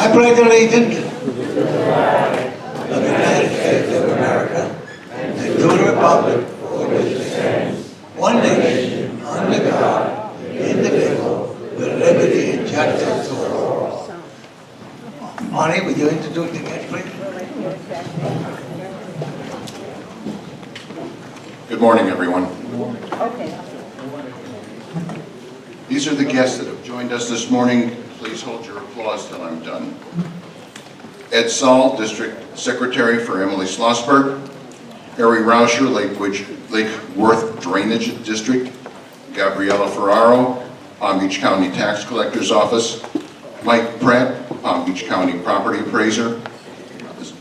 I pledge allegiance to the United States of America and to the republic for which it stands, one nation, under God, indivisible, with liberty and justice for all. Marnie, would you introduce the guest, please? Good morning, everyone. Okay. These are the guests that have joined us this morning. Please hold your applause till I'm done. Ed Saul, District Secretary for Emily Schlossberg. Harry Rauscher, Lake Worth Drainage District. Gabriella Ferraro, Palm Beach County Tax Collector's Office. Mike Pratt, Palm Beach County Property Appraiser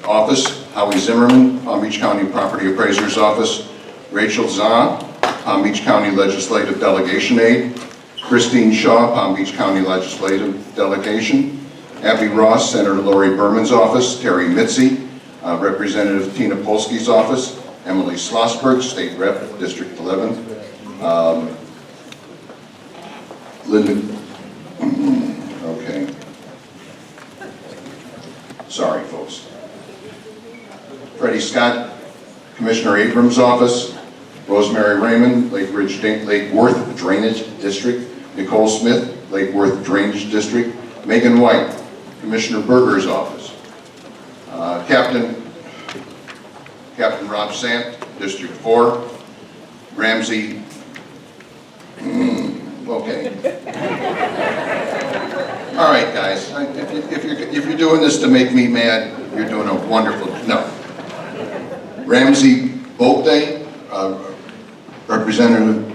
Office. Howie Zimmerman, Palm Beach County Property Appraiser's Office. Rachel Zah, Palm Beach County Legislative Delegation Aide. Christine Shaw, Palm Beach County Legislative Delegation. Abby Ross, Senator Lori Berman's office. Terry Mitzi, Representative Tina Polsky's office. Emily Schlossberg, State Rep, District 11. Linda, okay. Sorry, folks. Freddie Scott, Commissioner Abrams' office. Rosemary Raymond, Lake Worth Drainage District. Nicole Smith, Lake Worth Drainage District. Megan White, Commissioner Berger's office. Captain Rob Sant, District 4. Ramsey, okay. All right, guys, if you're doing this to make me mad, you're doing a wonderful, no. Ramsey Bolte, Representative,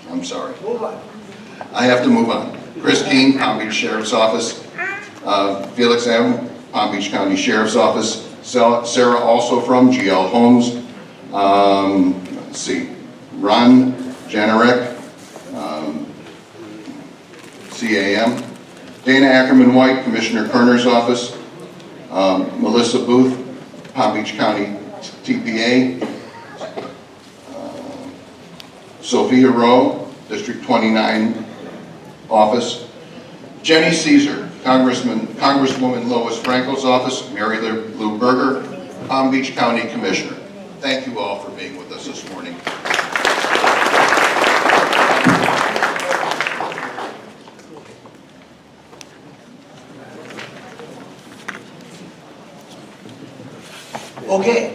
I'm sorry. Move on. I have to move on. Chris Keene, Palm Beach Sheriff's Office. Felix M., Palm Beach County Sheriff's Office. Sarah, also from GL Homes. Let's see. Ron Janarek, CAM. Dana Ackerman White, Commissioner Kerner's office. Melissa Booth, Palm Beach County TPA. Sophia Rowe, District 29 office. Jenny Caesar, Congresswoman Lois Frankel's office. Mary Lou Berger, Palm Beach County Commissioner. Thank you all for being with us this morning. Okay.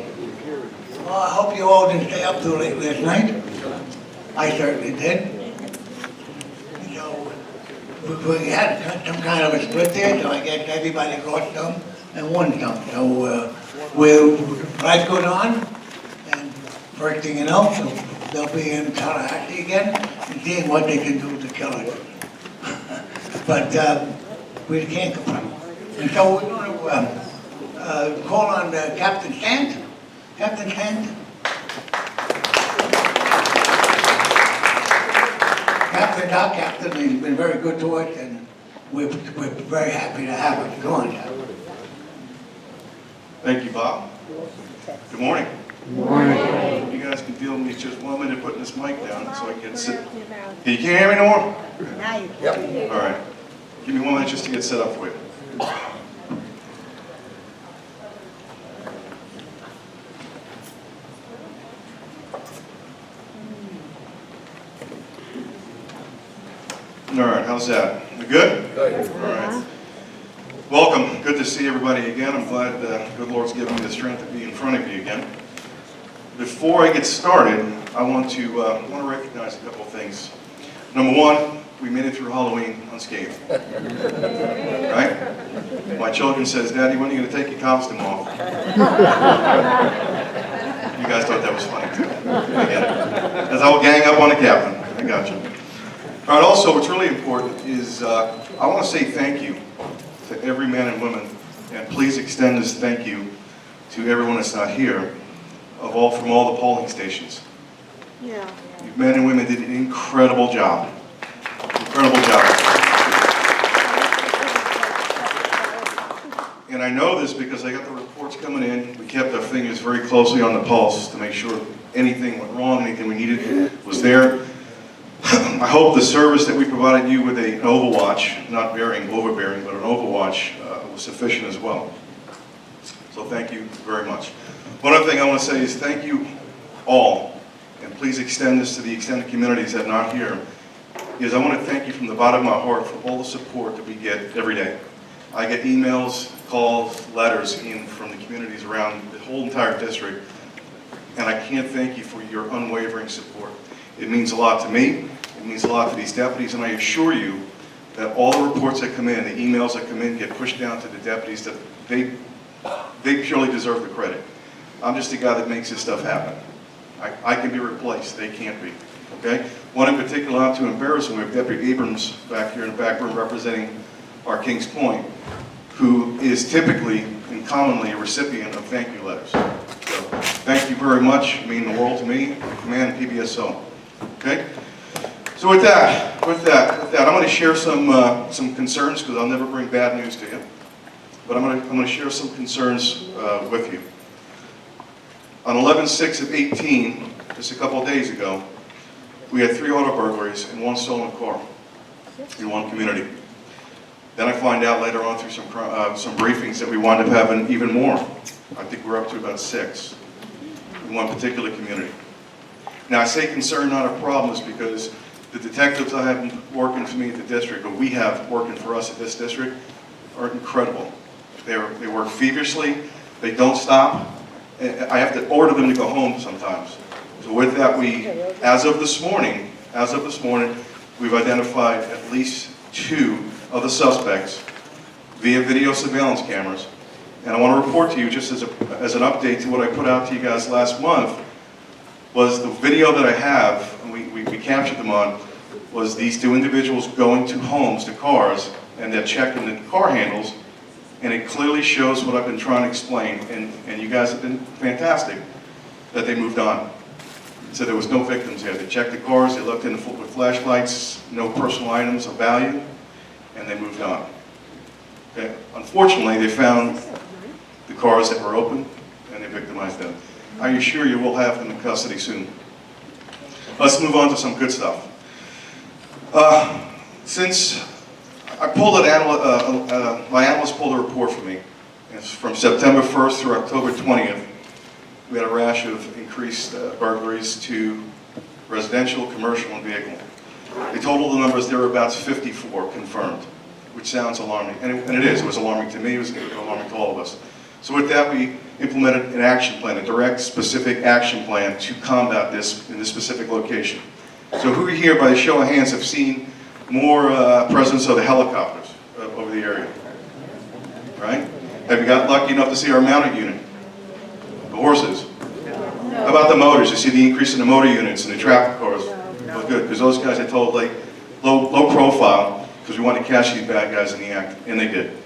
Well, I hope you all didn't stay up too late last night. I certainly did. So, we had some kind of a split there, so I guess everybody lost some and won some. So, life goes on, and first thing you know, so they'll be in Tallahassee again and seeing what they can do to kill us. But we can't complain. And so we're going to call on Captain Stant. Captain Stant. Captain, our captain, he's been very good to us, and we're very happy to have him. Go on, Captain. Thank you, Bob. Good morning. Good morning. You guys can deal with me just 1 minute putting this mic down so I can sit. You can't hear me no more? Now you can. All right. Give me 1 minute just to get set up for you. All right, how's that? We good? Good. All right. Welcome. Good to see everybody again. I'm glad the good Lord's given me the strength to be in front of you again. Before I get started, I want to recognize a couple of things. Number one, we made it through Halloween unscathed. Right? My children says, Daddy, when are you going to take your costume off? You guys thought that was funny too. I get it. As I will gang up on the captain. I got you. All right, also, what's really important is I want to say thank you to every man and woman, and please extend this thank you to everyone that's not here, from all the polling stations. Yeah. You men and women did an incredible job. Incredible job. And I know this because I got the reports coming in. We kept our fingers very closely on the pulse to make sure anything went wrong, anything we needed was there. I hope the service that we provided you with an Overwatch, not overbearing, but an Overwatch was sufficient as well. So thank you very much. One other thing I want to say is thank you all, and please extend this to the extended communities that are not here, is I want to thank you from the bottom of my heart for all the support that we get every day. I get emails, calls, letters in from the communities around the whole entire district, and I can't thank you for your unwavering support. It means a lot to me, it means a lot to these deputies, and I assure you that all the reports that come in, the emails that come in, get pushed down to the deputies that they purely deserve the credit. I'm just the guy that makes this stuff happen. I can be replaced, they can't be, okay? One in particular, not to embarrass him, we have Deputy Abrams back here in the back room representing our Kings Point, who is typically and commonly a recipient of thank you letters. So, thank you very much, it means the world to me, Command and PBSO, okay? So with that, I'm going to share some concerns, because I'll never bring bad news to you, but I'm going to share some concerns with you. On 11/6 of 18, just a couple of days ago, we had 3 auto burglaries and 1 stolen car in one community. Then I find out later on through some briefings that we wound up having even more. I think we're up to about 6 in one particular community. Now I say concern, not a problem, is because the detectives I have working for me at the district, or we have working for us at this district, are incredible. They work feverishly, they don't stop. I have to order them to go home sometimes. So with that, as of this morning, we've identified at least 2 of the suspects via video surveillance cameras. And I want to report to you, just as an update to what I put out to you guys last month, was the video that I have, and we captured them on, was these 2 individuals going to homes, to cars, and they're checking the car handles, and it clearly shows what I've been trying to explain, and you guys have been fantastic, that they moved on. So there was no victims there. They checked the cars, they looked in with flashlights, no personal items of value, and they moved on. Okay. Unfortunately, they found the cars that were open, and they victimized them. I assure you we'll have them in custody soon. Let's move on to some good stuff. Since I pulled my analyst pulled a report for me. It's from September 1st through October 20th. We had a rash of increased burglaries to residential, commercial, and vehicle. They totaled the numbers, there were about 54 confirmed, which sounds alarming. And it is, it was alarming to me, it was alarming to all of us. So with that, we implemented an action plan, a direct, specific action plan to combat this in this specific location. So who here, by a show of hands, have seen more presence of the helicopters over the area? Right? Have you got lucky enough to see our mounted unit? The horses? How about the motors? You see the increase in the motor units and the traffic cars? Well, good, because those guys I told, like, low profile, because we want to catch these bad guys in the act, and they did.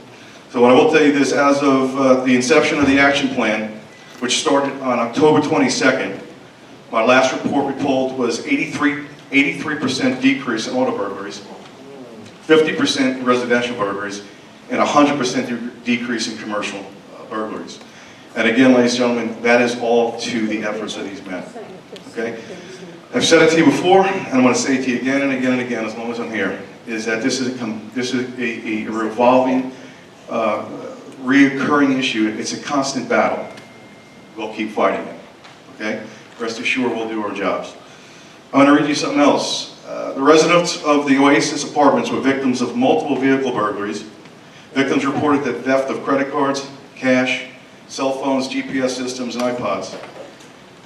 So what I will tell you is, as of the inception of the action plan, which started on October 22nd, my last report we pulled was 83% decrease in auto burglaries, 50% residential burglaries, and 100% decrease in commercial burglaries. And again, ladies and gentlemen, that is all to the efforts of these men. Okay? I've said it to you before, and I'm going to say it to you again and again and again as long as I'm here, is that this is a revolving, reoccurring issue. It's a constant battle. We'll keep fighting it. Okay? Rest assured we'll do our jobs. I'm going to read you something else. The residents of the Oasis Apartments were victims of multiple vehicle burglaries. Victims reported that theft of credit cards, cash, cell phones, GPS systems, and iPods.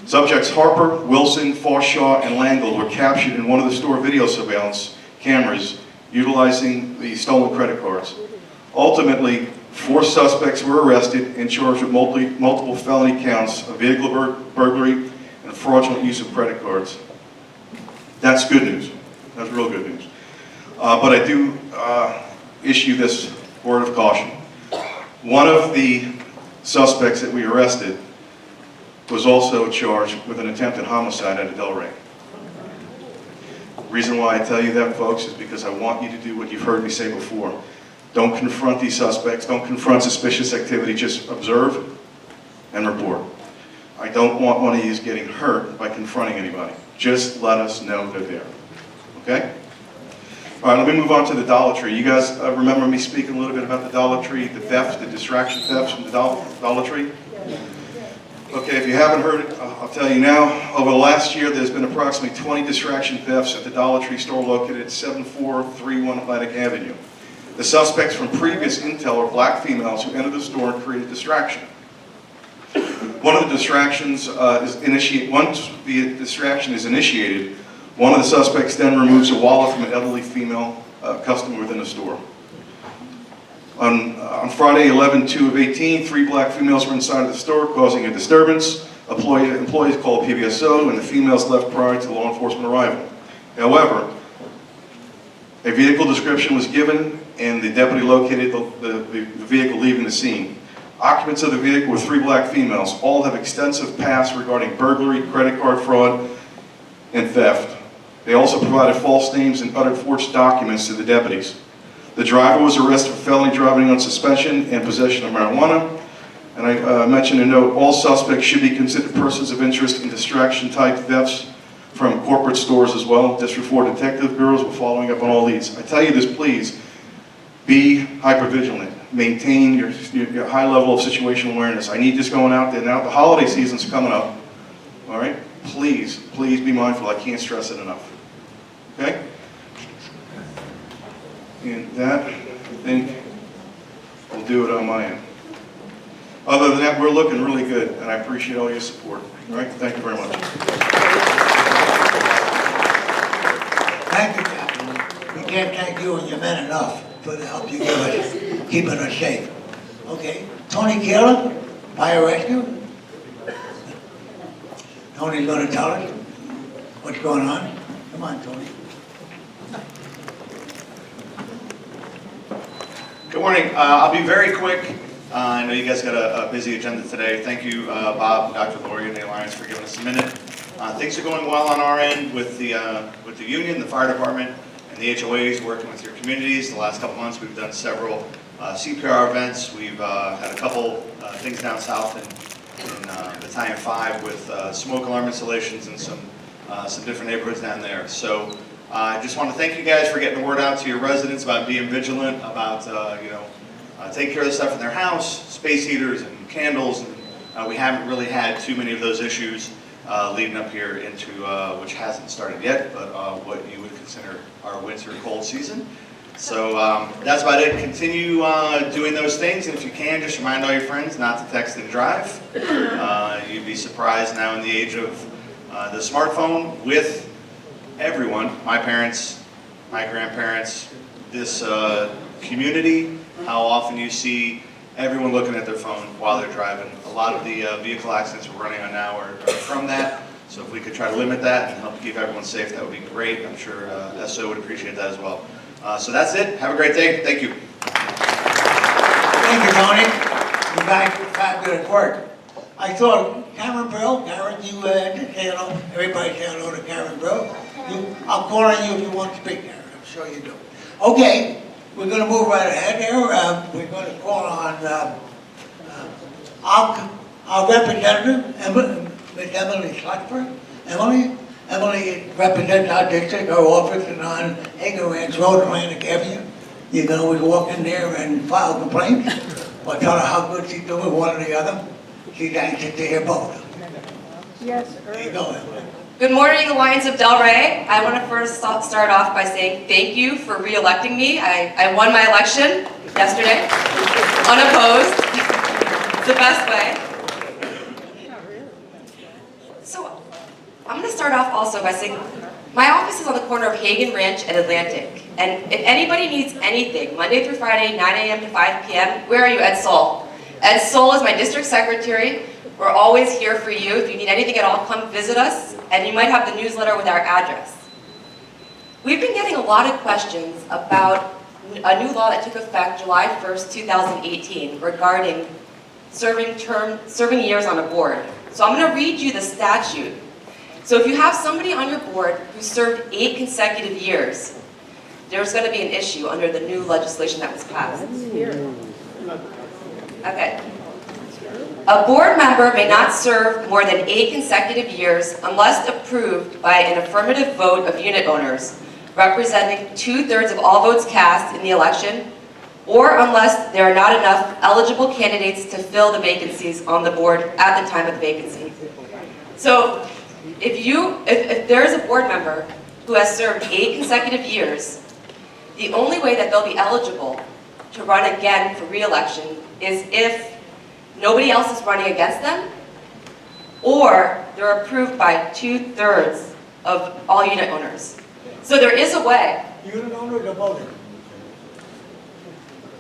Subjects Harper, Wilson, Forshaw, and Langold were captured in one of the store video surveillance cameras utilizing the stolen credit cards. Ultimately, 4 suspects were arrested and charged with multiple felony counts of vehicle burglary and fraudulent use of credit cards. That's good news. That's real good news. But I do issue this word of caution. One of the suspects that we arrested was also charged with an attempted homicide at Delray. The reason why I tell you that, folks, is because I want you to do what you've heard me say before. Don't confront these suspects. Don't confront suspicious activity. Just observe and report. I don't want one of you getting hurt by confronting anybody. Just let us know they're there. Okay? All right, let me move on to the Dollar Tree. You guys remember me speaking a little bit about the Dollar Tree, the theft, the distraction thefts from the Dollar Tree? Okay, if you haven't heard it, I'll tell you now. Over the last year, there's been approximately 20 distraction thefts at the Dollar Tree store located at 7431 Atlantic Avenue. The suspects from previous intel are black females who entered the store and created distraction. One of the distractions once the distraction is initiated, one of the suspects then removes a wallet from an elderly female customer within the store. On Friday, 11/2/18, 3 black females were inside of the store causing a disturbance. Employees called PBSO and the females left prior to law enforcement arrival. However, a vehicle description was given and the deputy located the vehicle leaving the scene. Occupants of the vehicle were 3 black females. All have extensive past regarding burglary, credit card fraud, and theft. They also provided false names and uttered forged documents to the deputies. The driver was arrested for felony driving on suspension and possession of marijuana. And I mentioned a note, all suspects should be considered persons of interest in distraction-type thefts from corporate stores as well. District 4 detective bureaus were following up on all these. I tell you this, please, be hypervigilant. Maintain your high level of situational awareness. I need this going out there now. The holiday season's coming up. All right? Please be mindful. I can't stress it enough. Okay? And that, I think, will do it on my end. Other than that, we're looking really good, and I appreciate all your support. All right? Thank you very much. Thank you, Captain. We can't thank you and your men enough for the help you give us, keeping us safe. Okay, Tony Keeler, Fire Rescue. Tony's gonna tell us what's going on. Come on, Tony. Good morning. I'll be very quick. I know you guys got a busy agenda today. Thank you, Bob, Dr. Laurie, and the Alliance for giving us a minute. Things are going well on our end with the union, the fire department, and the HOAs working with your communities. The last couple months, we've done several CPR events. We've had a couple things down south in Battalion 5 with smoke alarm installations and some different neighborhoods down there. So I just want to thank you guys for getting the word out to your residents about being vigilant, about taking care of the stuff in their house, space heaters and candles. And we haven't really had too many of those issues leading up here into, which hasn't started yet, but what you would consider our winter cold season. So that's about it. Continue doing those things, and if you can, just remind all your friends not to text and drive. You'd be surprised now in the age of the smartphone with everyone, my parents, my grandparents, this community, how often you see everyone looking at their phone while they're driving. A lot of the vehicle accidents we're running on now are from that. So if we could try to limit that and help keep everyone safe, that would be great. I'm sure SO would appreciate that as well. So that's it. Have a great day. Thank you. Thank you, Tony. You guys did fabulous work. I saw Karen Brill. Karen, you say hello. Everybody say hello to Karen Brill. I'll call on you if you want to speak, Karen. I'm sure you do. Okay, we're going to move right ahead here. We're going to call on our representative, Ms. Emily Schlossberg. Emily represents our district, our office is on Hager Ranch Road, Atlantic Avenue. You can always walk in there and file complaints, or tell her how good she's doing, one or the other. She's anxious to hear both. Yes, There you go, Emily. Good morning, Alliance of Delray. I want to first start off by saying thank you for re-electing me. I won my election yesterday, unopposed. It's the best way. So I'm going to start off also by saying my office is on the corner of Hagen Ranch and Atlantic. And if anybody needs anything, Monday through Friday, 9 a.m. to 5 p.m., where are you? Ed Soul. Ed Soul is my district secretary. We're always here for you. If you need anything at all, come visit us. And you might have the newsletter with our address. We've been getting a lot of questions about a new law that took effect July 1st, 2018 regarding serving years on a board. So I'm going to read you the statute. So if you have somebody on your board who served 8 consecutive years, there's going to be an issue under the new legislation that was passed. Okay. A board member may not serve more than 8 consecutive years unless approved by an affirmative vote of unit owners, representing 2/3 of all votes cast in the election, or unless there are not enough eligible candidates to fill the vacancies on the board at the time of the vacancy. So if there is a board member who has served 8 consecutive years, the only way that they'll be eligible to run again for re-election is if nobody else is running against them, or they're approved by 2/3 of all unit owners. So there is a way. Unit owners or voters?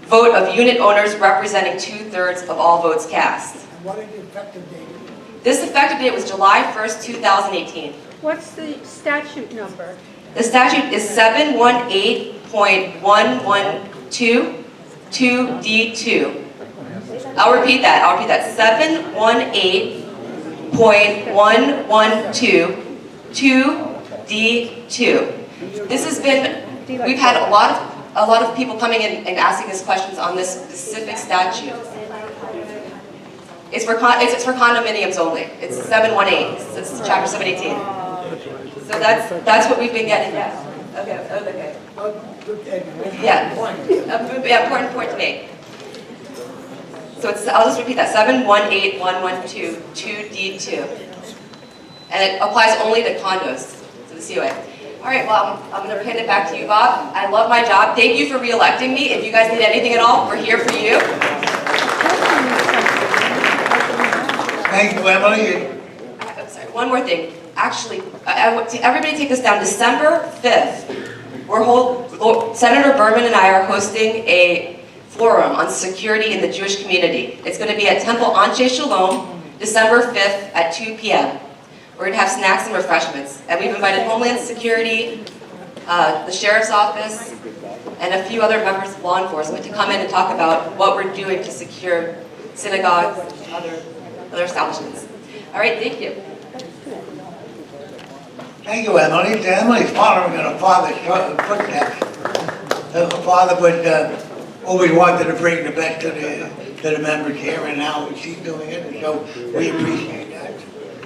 Vote of unit owners representing 2/3 of all votes cast. And what is the effective date? This effective date was July 1st, 2018. What's the statute number? The statute is 718.112 2D2. I'll repeat that. 718.112 2D2. This has been, we've had a lot of people coming in and asking us questions on this specific statute. It's for condominiums only. It's 718. It's chapter 718. So that's what we've been getting. Yes. Okay. Yeah. Yeah. Important point to make. So I'll just repeat that. 718.112 2D2. And it applies only to condos, to the COA. All right, well, I'm going to hand it back to you, Bob. I love my job. Thank you for re-electing me. If you guys need anything at all, we're here for you. Thank you, Emily. I'm sorry, one more thing. Actually, I want to everybody take this down. December 5th, Senator Berman and I are hosting a forum on security in the Jewish community. It's going to be at Temple Anshe Shalom, December 5th at 2 p.m. We're going to have snacks and refreshments. And we've invited Homeland Security, the Sheriff's Office, and a few other members of law enforcement to come in and talk about what we're doing to secure synagogues and other establishments. All right, thank you. Thank you, Emily. Emily's following in her father's footsteps. Her father would always wanted to bring the best to the members here, and now she's doing it, and so we appreciate that.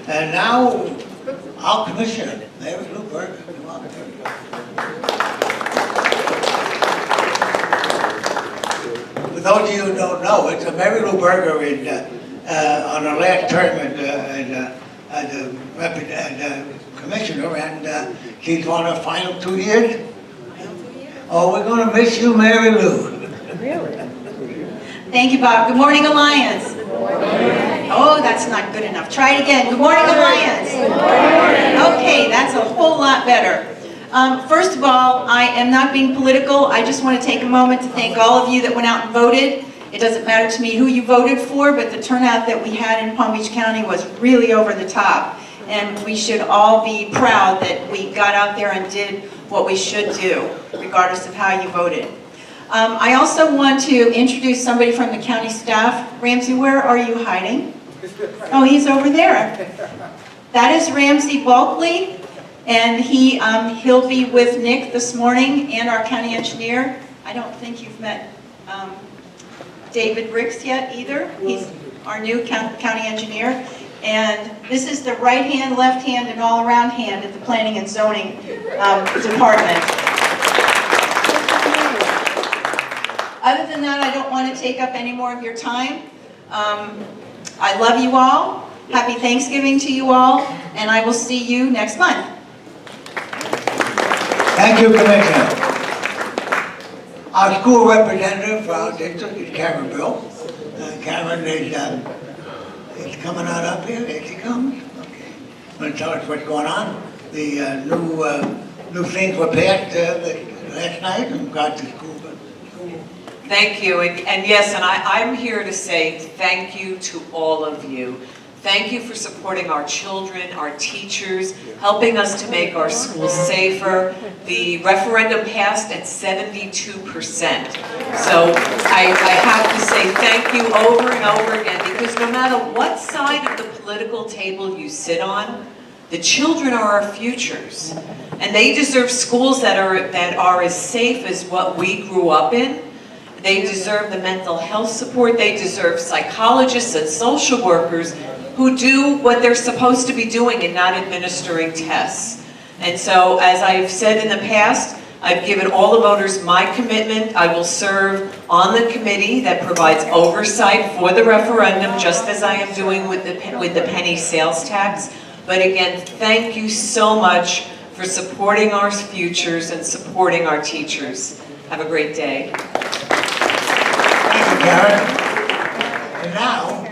And now, our commissioner, Mary Lou Berger. Come on, Mary Lou. For those of you who don't know, it's Mary Lou Berger is on her last term as a commissioner, and she's on her final 2 years. Oh, we're going to miss you, Mary Lou. Thank you, Bob. Good morning, Alliance. Good morning. Oh, that's not good enough. Try it again. Good morning, Alliance. Good morning. Okay, that's a whole lot better. First of all, I am not being political. I just want to take a moment to thank all of you that went out and voted. It doesn't matter to me who you voted for, but the turnout that we had in Palm Beach County was really over the top. And we should all be proud that we got out there and did what we should do, regardless of how you voted. I also want to introduce somebody from the county staff. Ramsey, where are you hiding? Oh, he's over there. That is Ramsey Bulkley, and he'll be with Nick this morning and our county engineer. I don't think you've met David Ricks yet either. He's our new county engineer. And this is the right hand, left hand, and all around hand at the Planning and Zoning Department. Other than that, I don't want to take up any more of your time. I love you all. Happy Thanksgiving to you all, and I will see you next month. Thank you, Commissioner. Our school representative for our district is Karen Bill. Karen is coming on up here. Here she comes. Okay. Want to tell us what's going on? The new things were passed last night and got to school. Thank you, and yes, and I'm here to say thank you to all of you. Thank you for supporting our children, our teachers, helping us to make our schools safer. The referendum passed at 72%. So I have to say thank you over and over again, because no matter what side of the political table you sit on, the children are our futures. And they deserve schools that are as safe as what we grew up in. They deserve the mental health support. They deserve psychologists and social workers who do what they're supposed to be doing and not administering tests. And so, as I've said in the past, I've given all the voters my commitment. I will serve on the committee that provides oversight for the referendum, just as I am doing with the penny sales tax. But again, thank you so much for supporting our futures and supporting our teachers. Have a great day. Thank you, Karen. And now,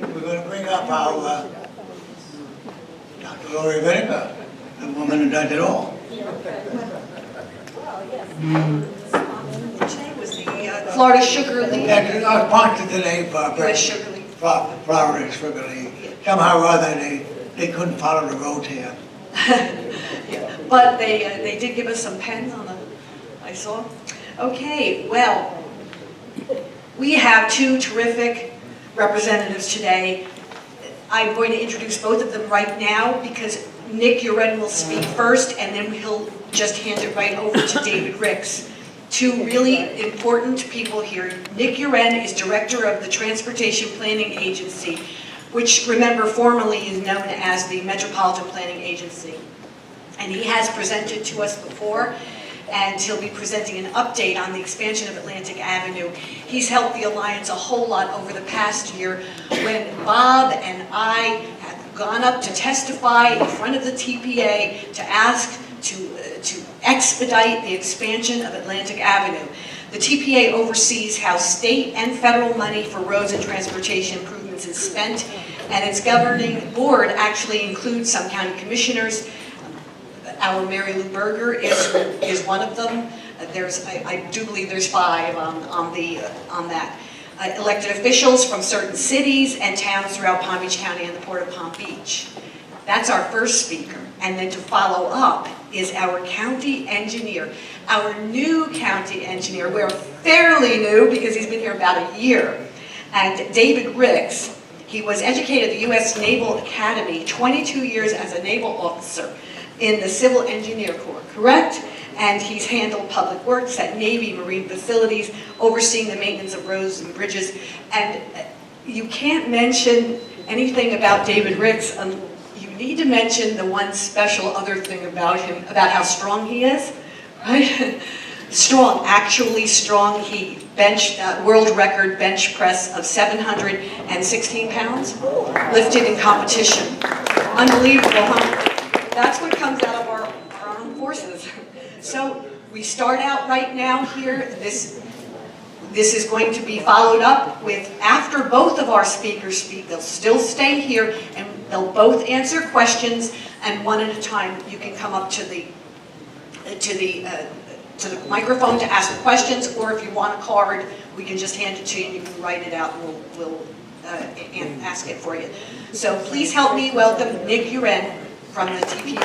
we're going to bring up our Dr. Lori Whitaker, the woman who does it all. Today was the Florida Sugar League. That's our sponsor today for U.S. Sugar League. Florida Sugar League. Somehow or other, they couldn't follow the road here. Yeah, but they did give us some pens on the, I saw. Okay, well, we have two terrific representatives today. I'm going to introduce both of them right now because Nick Uren will speak first, and then he'll just hand it right over to David Ricks. Two really important people here. Nick Uren is director of the Transportation Planning Agency, which, remember, formerly is known as the Metropolitan Planning Agency. And he has presented to us before, and he'll be presenting an update on the expansion of Atlantic Avenue. He's helped the Alliance a whole lot over the past year when Bob and I have gone up to testify in front of the TPA to ask to expedite the expansion of Atlantic Avenue. The TPA oversees how state and federal money for roads and transportation improvements is spent, and its governing board actually includes some county commissioners. Our Mary Lou Berger is one of them. I do believe there's 5 on that. Elected officials from certain cities and towns throughout Palm Beach County and the Port of Palm Beach. That's our first speaker. And then to follow up is our county engineer, our new county engineer. We're fairly new because he's been here about a year. And David Ricks, he was educated at the U.S. Naval Academy, 22 years as a naval officer in the Civil Engineer Corps, correct? And he's handled public works at Navy marine facilities, overseeing the maintenance of roads and bridges. And you can't mention anything about David Ricks. You need to mention the one special other thing about him, about how strong he is, right? Strong, actually strong. He benched world record bench press of 716 pounds, lifted in competition. Unbelievable, huh? That's what comes out of our armed forces. So we start out right now here. This is going to be followed up with, after both of our speakers speak, they'll still stay here and they'll both answer questions, and one at a time you can come up to the microphone to ask the questions, or if you want a card, we can just hand it to you and you can write it out and we'll ask it for you. So please help me welcome Nick Uren from the TPA.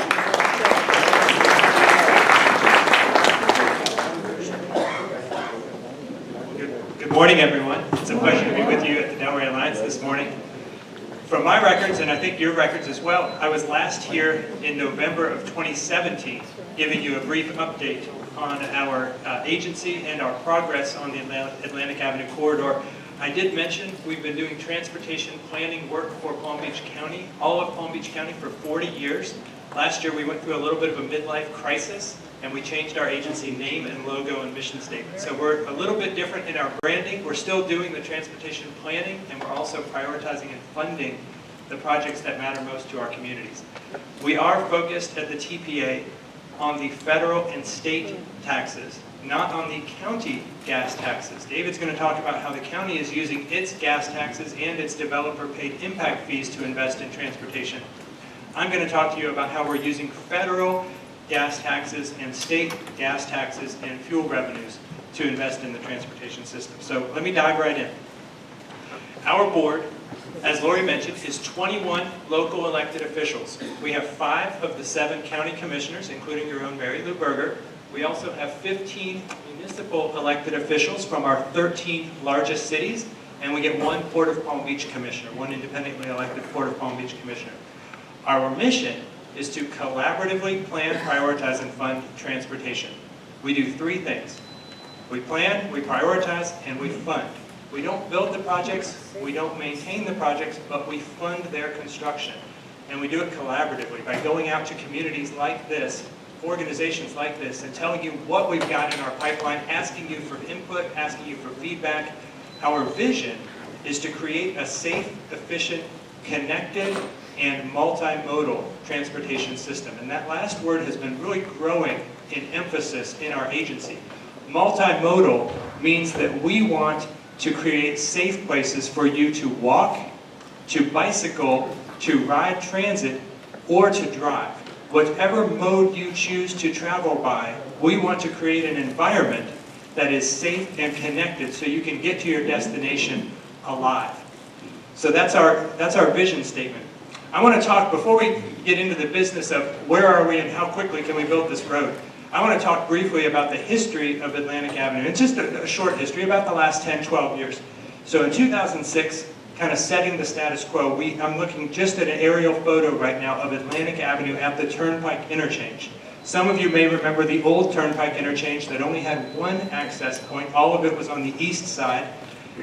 Good morning, everyone. It's a pleasure to be with you at the Delray Alliance this morning. From my records, and I think your records as well, I was last here in November of 2017, giving you a brief update on our agency and our progress on the Atlantic Avenue corridor. I did mention we've been doing transportation planning work for Palm Beach County, all of Palm Beach County, for 40 years. Last year we went through a little bit of a midlife crisis, and we changed our agency name and logo and mission statement. So we're a little bit different in our branding. We're still doing the transportation planning, and we're also prioritizing and funding the projects that matter most to our communities. We are focused at the TPA on the federal and state taxes, not on the county gas taxes. David's going to talk about how the county is using its gas taxes and its developer-paid impact fees to invest in transportation. I'm going to talk to you about how we're using federal gas taxes and state gas taxes and fuel revenues to invest in the transportation system. So let me dive right in. Our board, as Lori mentioned, is 21 local elected officials. We have 5 of the 7 county commissioners, including your own Mary Lou Berger. We also have 15 municipal elected officials from our 13 largest cities, and we get 1 Port of Palm Beach commissioner, 1 independently elected Port of Palm Beach commissioner. Our mission is to collaboratively plan, prioritize, and fund transportation. We do 3 things. We plan, we prioritize, and we fund. We don't build the projects, we don't maintain the projects, but we fund their construction. And we do it collaboratively by going out to communities like this organizations like this and telling you what we've got in our pipeline, asking you for input, asking you for feedback. Our vision is to create a safe, efficient, connected, and multimodal transportation system. And that last word has been really growing in emphasis in our agency. Multimodal means that we want to create safe places for you to walk, to bicycle, to ride transit, or to drive. Whatever mode you choose to travel by, we want to create an environment that is safe and connected so you can get to your destination alive. So that's our vision statement. I want to talk, before we get into the business of where are we and how quickly can we build this road, I want to talk briefly about the history of Atlantic Avenue, and just a short history about the last 10, 12 years. So in 2006, kind of setting the status quo, I'm looking just at an aerial photo right now of Atlantic Avenue at the Turnpike interchange. Some of you may remember the old Turnpike interchange that only had one access point. All of it was on the east side,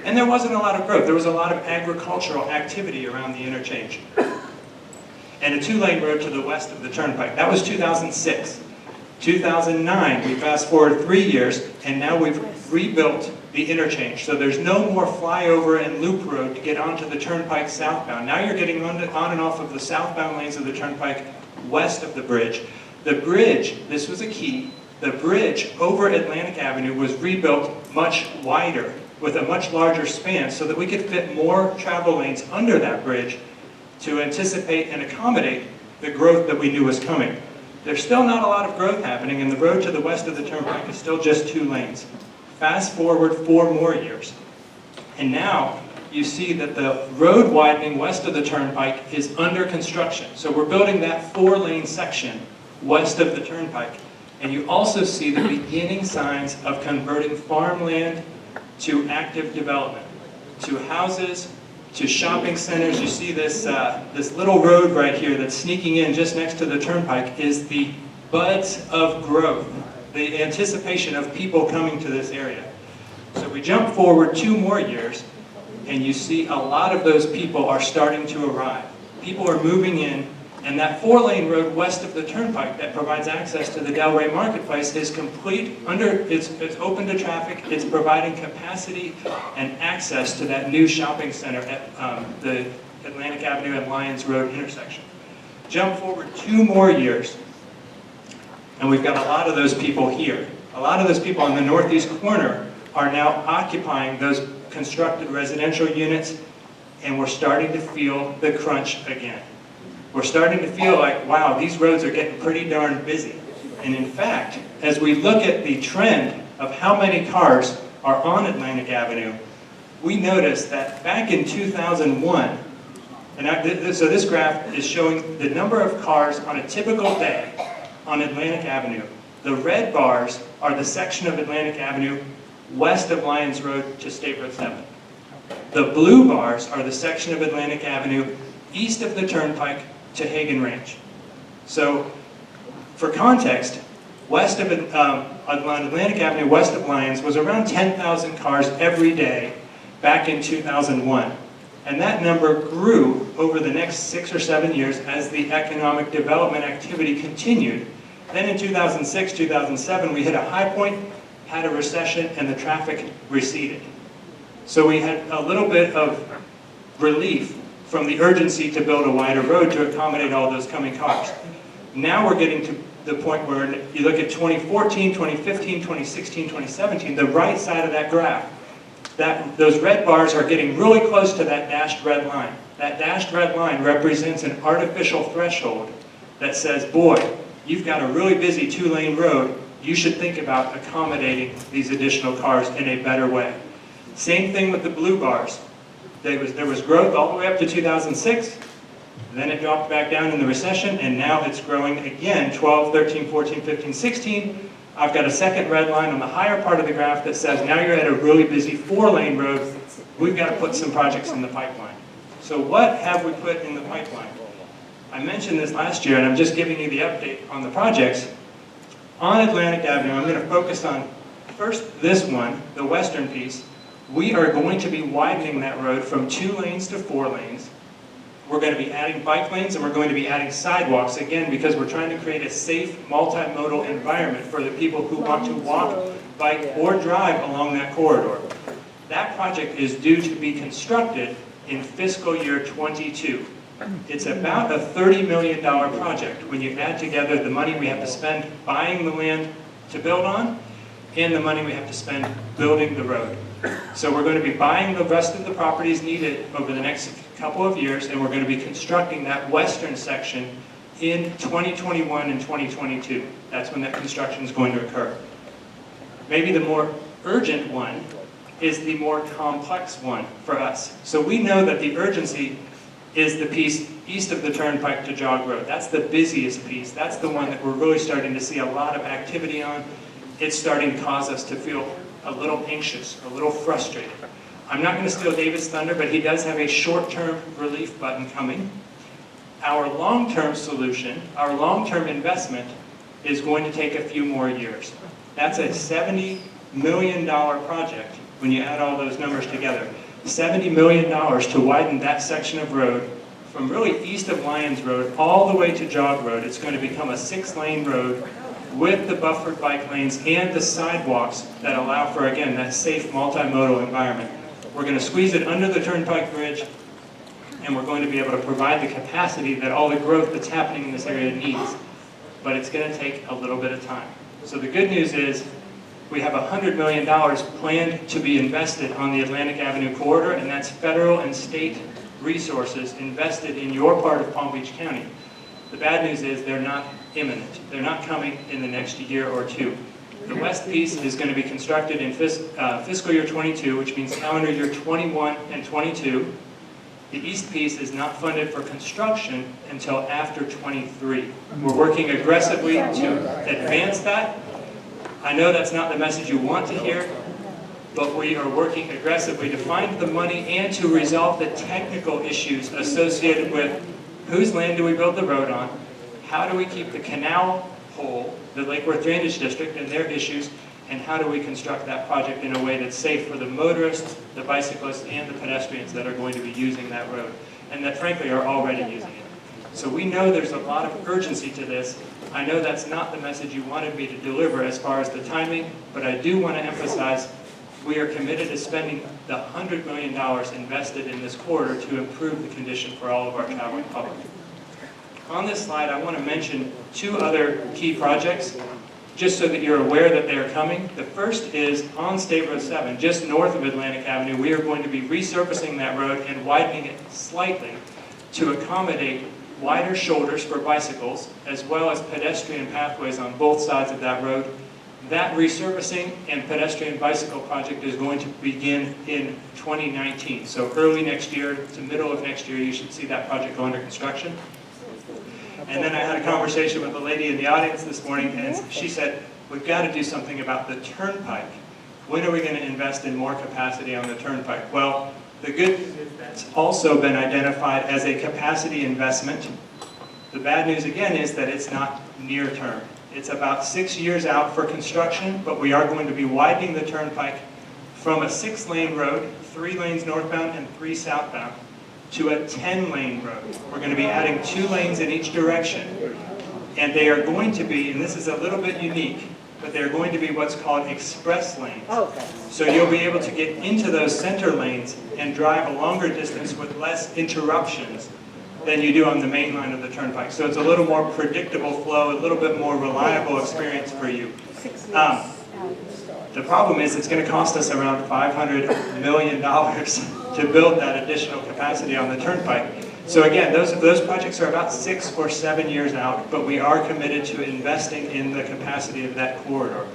and there wasn't a lot of growth. There was a lot of agricultural activity around the interchange. And a 2-lane road to the west of the Turnpike. That was 2006. 2009, we fast forward 3 years, and now we've rebuilt the interchange. So there's no more flyover and loop road to get onto the Turnpike southbound. Now you're getting on and off of the southbound lanes of the Turnpike west of the bridge. The bridge, this was a key, the bridge over Atlantic Avenue was rebuilt much wider with a much larger span so that we could fit more travel lanes under that bridge to anticipate and accommodate the growth that we knew was coming. There's still not a lot of growth happening, and the road to the west of the Turnpike is still just 2 lanes. Fast forward 4 more years, and now you see that the road widening west of the Turnpike is under construction. So we're building that 4-lane section west of the Turnpike. And you also see the beginning signs of converting farmland to active development, to houses, to shopping centers. You see this, this little road right here that's sneaking in just next to the Turnpike is the buds of growth, the anticipation of people coming to this area. So we jump forward 2 more years, and you see a lot of those people are starting to arrive. People are moving in, and that 4-lane road west of the Turnpike that provides access to the Delray Marketplace is complete, it's open to traffic, it's providing capacity and access to that new shopping center at the Atlantic Avenue and Lyons Road intersection. Jump forward 2 more years, and we've got a lot of those people here. A lot of those people on the northeast corner are now occupying those constructed residential units, and we're starting to feel the crunch again. We're starting to feel like, wow, these roads are getting pretty darn busy. And in fact, as we look at the trend of how many cars are on Atlantic Avenue, we notice that back in 2001, so this graph is showing the number of cars on a typical day on Atlantic Avenue. The red bars are the section of Atlantic Avenue west of Lyons Road to State Road 7. The blue bars are the section of Atlantic Avenue east of the Turnpike to Hagen Ranch. So, for context, west of on Atlantic Avenue, west of Lyons, was around 10,000 cars every day back in 2001. And that number grew over the next 6 or 7 years as the economic development activity continued. Then in 2006, 2007, we hit a high point, had a recession, and the traffic receded. So we had a little bit of relief from the urgency to build a wider road to accommodate all those coming cars. Now we're getting to the point where you look at 2014, 2015, 2016, 2017, the right side of that graph, those red bars are getting really close to that dashed red line. That dashed red line represents an artificial threshold that says, boy, you've got a really busy 2-lane road, you should think about accommodating these additional cars in a better way. Same thing with the blue bars. There was growth all the way up to 2006, then it dropped back down in the recession, and now it's growing again, 12, 13, 14, 15, 16. I've got a second red line on the higher part of the graph that says now you're at a really busy 4-lane road, we've got to put some projects in the pipeline. So what have we put in the pipeline? I mentioned this last year, and I'm just giving you the update on the projects. On Atlantic Avenue, I'm going to focus on first this one, the western piece. We are going to be widening that road from 2 lanes to 4 lanes. We're going to be adding bike lanes and we're going to be adding sidewalks, again, because we're trying to create a safe, multimodal environment for the people who want to walk, bike, or drive along that corridor. That project is due to be constructed in fiscal year '22. It's about a $30 million project when you add together the money we have to spend buying the land to build on and the money we have to spend building the road. So we're going to be buying the rest of the properties needed over the next couple of years, and we're going to be constructing that western section in 2021 and 2022. That's when that construction is going to occur. Maybe the more urgent one is the more complex one for us. So we know that the urgency is the piece east of the Turnpike to Jog Road. That's the busiest piece. That's the one that we're really starting to see a lot of activity on. It's starting to cause us to feel a little anxious, a little frustrated. I'm not going to steal David's thunder, but he does have a short-term relief button coming. Our long-term solution, our long-term investment, is going to take a few more years. That's a $70 million project when you add all those numbers together. $70 million to widen that section of road from really east of Lyons Road all the way to Jog Road. It's going to become a 6-lane road with the buffered bike lanes and the sidewalks that allow for, again, that safe multimodal environment. We're going to squeeze it under the Turnpike Bridge, and we're going to be able to provide the capacity that all the growth that's happening in this area needs. But it's going to take a little bit of time. So the good news is we have $100 million planned to be invested on the Atlantic Avenue corridor, and that's federal and state resources invested in your part of Palm Beach County. The bad news is they're not imminent. They're not coming in the next year or two. The west piece is going to be constructed in fiscal year '22, which means calendar year '21 and '22. The east piece is not funded for construction until after '23. We're working aggressively to advance that. I know that's not the message you want to hear, but we are working aggressively to find the money and to resolve the technical issues associated with whose land do we build the road on, how do we keep the canal whole, the Lake Worth Drainage District and their issues, and how do we construct that project in a way that's safe for the motorists, the bicyclists, and the pedestrians that are going to be using that road, and that frankly are already using it. So we know there's a lot of urgency to this. I know that's not the message you wanted me to deliver as far as the timing, but I do want to emphasize we are committed to spending the $100 million invested in this corridor to improve the condition for all of our traveling public. On this slide, I want to mention 2 other key projects, just so that you're aware that they are coming. The first is on State Road 7, just north of Atlantic Avenue. We are going to be resurfacing that road and widening it slightly to accommodate wider shoulders for bicycles, as well as pedestrian pathways on both sides of that road. That resurfacing and pedestrian bicycle project is going to begin in 2019. So early next year to middle of next year, you should see that project go under construction. And then I had a conversation with a lady in the audience this morning, and she said, we've got to do something about the Turnpike. When are we going to invest in more capacity on the Turnpike? Well, the good news is that's also been identified as a capacity investment. The bad news, again, is that it's not near term. It's about 6 years out for construction, but we are going to be widening the Turnpike from a 6-lane road, 3 lanes northbound and 3 southbound, to a 10-lane road. We're going to be adding 2 lanes in each direction. And they are going to be, and this is a little bit unique, but they're going to be what's called express lanes. So you'll be able to get into those center lanes and drive a longer distance with less interruptions than you do on the main line of the Turnpike. So it's a little more predictable flow, a little bit more reliable experience for you. The problem is it's going to cost us around $500 million to build that additional capacity on the Turnpike. So again, those projects are about 6 or 7 years out, but we are committed to investing in the capacity of that corridor.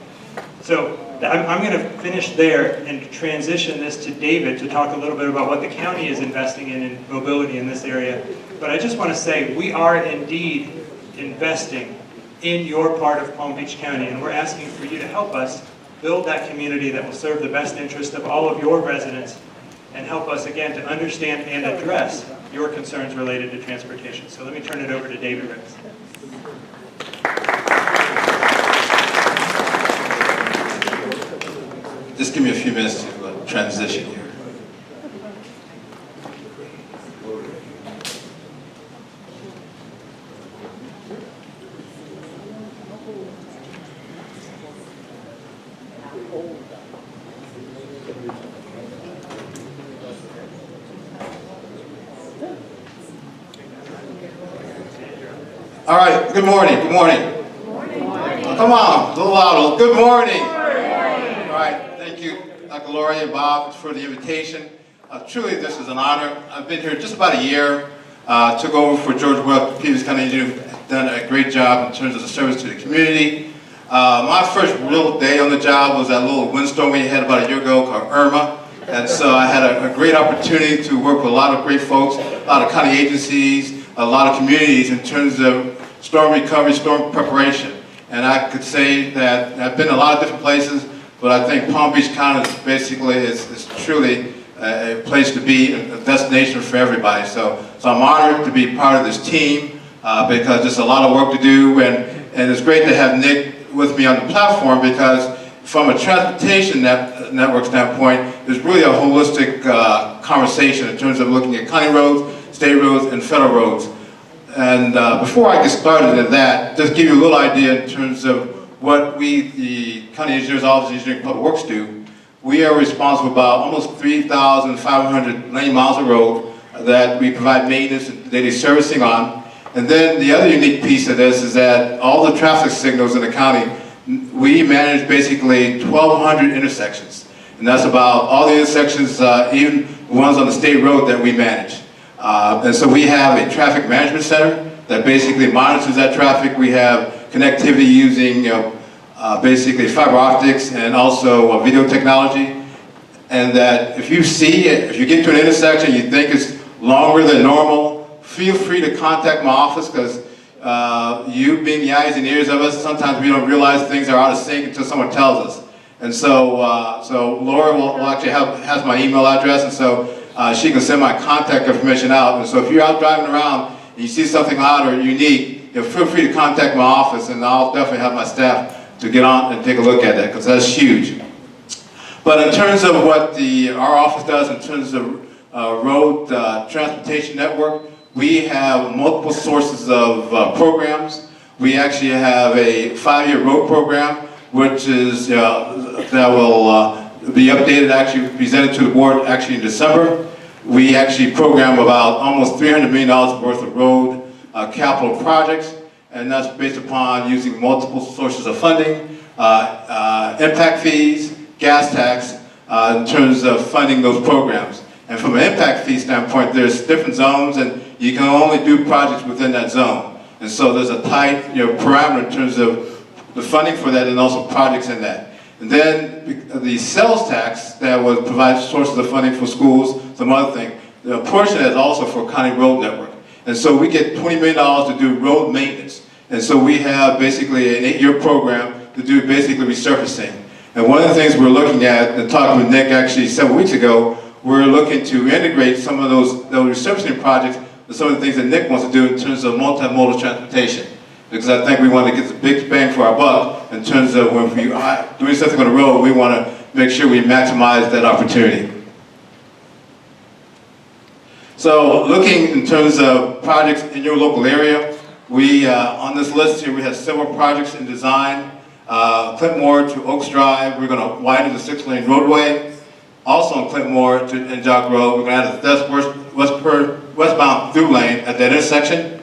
So I'm going to finish there and transition this to David to talk a little bit about what the county is investing in mobility in this area. But I just want to say we are indeed investing in your part of Palm Beach County, and we're asking for you to help us build that community that will serve the best interest of all of your residents and help us, again, to understand and address your concerns related to transportation. So let me turn it over to David Ricks. Just give me a few minutes to transition here. All right, good morning, good morning. Good morning. Come on, a little louder. Good morning. All right, thank you, Dr. Laurie and Bob, for the invitation. Truly, this is an honor. I've been here just about a year. Took over for George Webb, previous county engineer, done a great job in terms of the service to the community. My first real day on the job was that little windstorm we had about a year ago called Irma. And so I had a great opportunity to work with a lot of great folks, a lot of county agencies, a lot of communities in terms of storm recovery, storm preparation. And I could say that I've been in a lot of different places, but I think Palm Beach County is truly a place to be, a destination for everybody. So I'm honored to be part of this team because there's a lot of work to do, and it's great to have Nick with me on the platform because from a transportation network standpoint, there's really a holistic conversation in terms of looking at county roads, state roads, and federal roads. And before I get started in that, just give you a little idea in terms of what we, the County Engineer's Office of Engineering and Public Works do. We are responsible for about almost 3,500 lane miles of road that we provide maintenance and daily servicing on. And then the other unique piece of this is that all the traffic signals in the county, we manage basically 1,200 intersections. And that's about all the intersections, even the ones on the state road that we manage. And so we have a traffic management center that basically monitors that traffic. We have connectivity using basically fiber optics and also video technology. And that if you see it, if you get to an intersection you think it's longer than normal, feel free to contact my office because you being the eyes and ears of us, sometimes we don't realize things are out of sync until someone tells us. And so, so Laura will actually has my email address, and so she can send my contact information out. And so if you're out driving around and you see something odd or unique, feel free to contact my office, and I'll definitely have my staff to get on and take a look at that because that's huge. But in terms of what our office does in terms of road transportation network, we have multiple sources of programs. We actually have a 5-year road program, which is that will be updated, actually presented to the board actually in December. We actually program about almost $300 million worth of road capital projects, and that's based upon using multiple sources of funding, impact fees, gas tax, in terms of funding those programs. And from an impact fee standpoint, there's different zones, and you can only do projects within that zone. And so there's a tight parameter in terms of the funding for that and also projects in that. And then the sales tax that would provide sources of funding for schools, some other thing, the portion is also for county road network. And so we get $20 million to do road maintenance. And so we have basically an 8-year program to do basically resurfacing. And one of the things we're looking at, and talking with Nick actually several weeks ago, we're looking to integrate some of those resurfacing projects with some of the things that Nick wants to do in terms of multimodal transportation. Because I think we want to get the big bang for our buck in terms of when we are doing something on the road, we want to make sure we maximize that opportunity. So looking in terms of projects in your local area, we, on this list here, we have several projects in design. Clintmore to Oaks Drive, we're going to widen the 6-lane roadway. Also on Clintmore and Jock Road, we're going to add a westbound through lane at that intersection.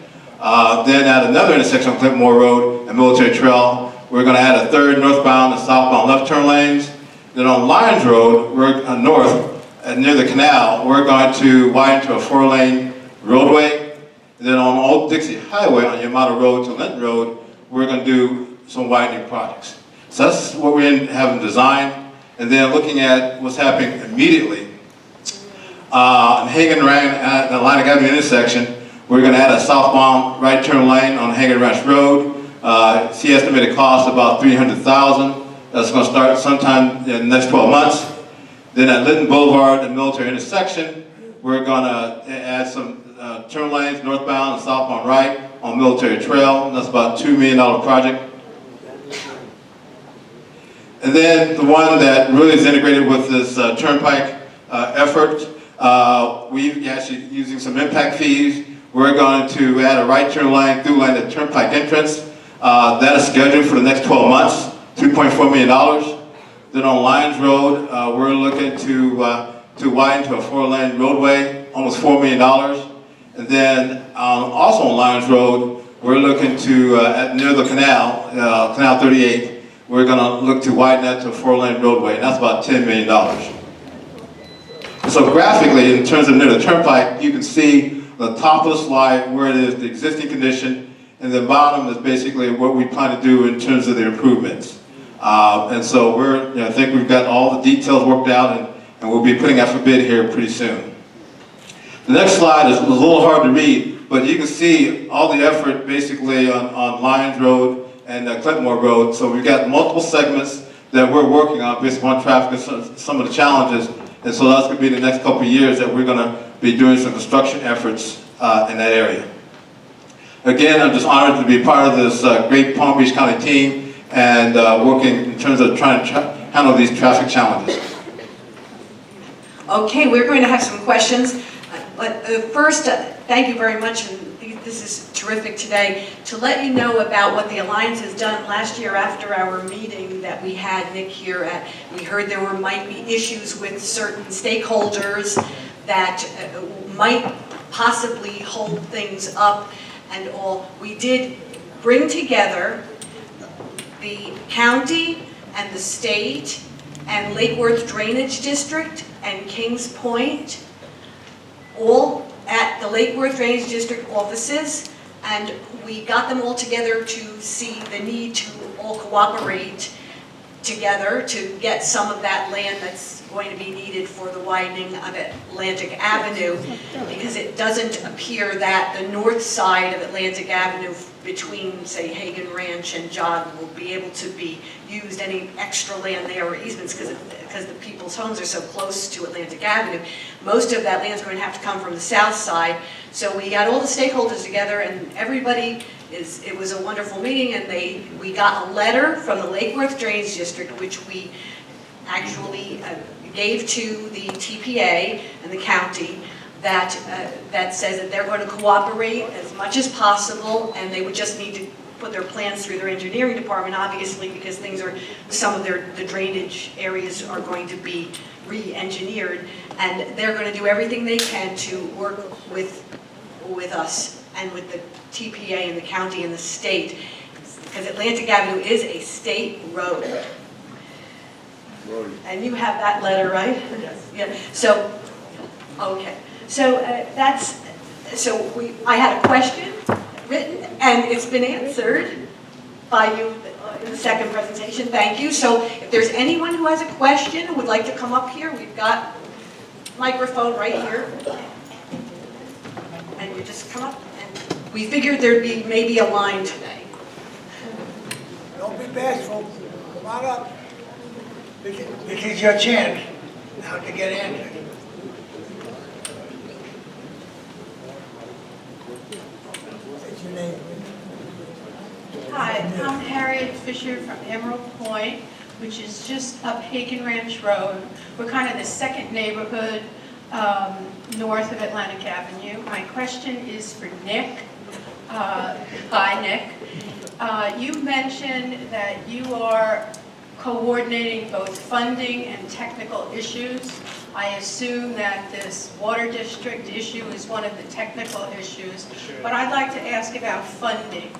Then at another intersection on Clintmore Road and Military Trail, we're going to add a 3rd northbound and southbound left turn lanes. Then on Lyons Road, we're north, near the canal, we're going to widen to a 4-lane roadway. And then on Old Dixie Highway on Yamato Road to Linton Road, we're going to do some widening projects. So that's what we have in design. And then looking at what's happening immediately. On Hagen Ranch at the Atlantic Avenue intersection, we're going to add a southbound right turn lane on Hagen Ranch Road. See estimated cost about $300,000. That's going to start sometime in the next 12 months. Then at Linton Boulevard and Military intersection, we're going to add some turn lanes northbound and southbound right on Military Trail. That's about $2 million project. And then the one that really is integrated with this turnpike effort, we're actually using some impact fees. We're going to add a right turn lane through lane at turnpike entrance. That is scheduled for the next 12 months, $2.4 million. Then on Lyons Road, we're looking to widen to a 4-lane roadway, almost $4 million. And then also on Lyons Road, we're looking to, near the canal, Canal 38, we're going to look to widen that to a 4-lane roadway, and that's about $10 million. So graphically, in terms of near the turnpike, you can see the top of the slide where it is the existing condition, and the bottom is basically what we plan to do in terms of the improvements. And so I think we've got all the details worked out, and we'll be putting out for bid here pretty soon. The next slide is a little hard to read, but you can see all the effort basically on Lyons Road and Clintmore Road. So we've got multiple segments that we're working on based upon traffic and some of the challenges. And so that's going to be the next couple of years that we're going to be doing some construction efforts in that area. Again, I'm just honored to be part of this great Palm Beach County team and working in terms of trying to handle these traffic challenges. Okay, we're going to have some questions. But first, thank you very much. And this is terrific today. To let you know about what the Alliance has done last year after our meeting that we had Nick here at, we heard there might be issues with certain stakeholders that might possibly hold things up and all. We did bring together the county and the state and Lake Worth Drainage District and Kings Point, all at the Lake Worth Drainage District offices, and we got them all together to see the need to all cooperate together to get some of that land that's going to be needed for the widening of Atlantic Avenue, because it doesn't appear that the north side of Atlantic Avenue between, say, Hagen Ranch and Jog will be able to be used, any extra land there or easements, because the people's homes are so close to Atlantic Avenue. Most of that land is going to have to come from the south side. So we got all the stakeholders together, and everybody it was a wonderful meeting, and we got a letter from the Lake Worth Drainage District, which we actually gave to the TPA and the county, that says that they're going to cooperate as much as possible, and they would just need to put their plans through their engineering department, obviously, because some of the drainage areas are going to be re-engineered, and they're going to do everything they can to work with us and with the TPA and the county and the state, because Atlantic Avenue is a state road. And you have that letter, right? Yes. Yeah. So, okay. So I had a question written, and it's been answered by you in the second presentation. Thank you. So if there's anyone who has a question and would like to come up here, we've got a microphone right here. And you just come up, and we figured there'd be maybe a line today. Don't be bashful. Come on up. This is your chance now to get answered. What's your name? Hi, I'm Harriet Fisher from Emerald Point, which is just up Hagen Ranch Road. We're kind of the second neighborhood north of Atlantic Avenue. My question is for Nick. Hi, Nick. You mentioned that you are coordinating both funding and technical issues. I assume that this water district issue is one of the technical issues, but I'd like to ask about funding.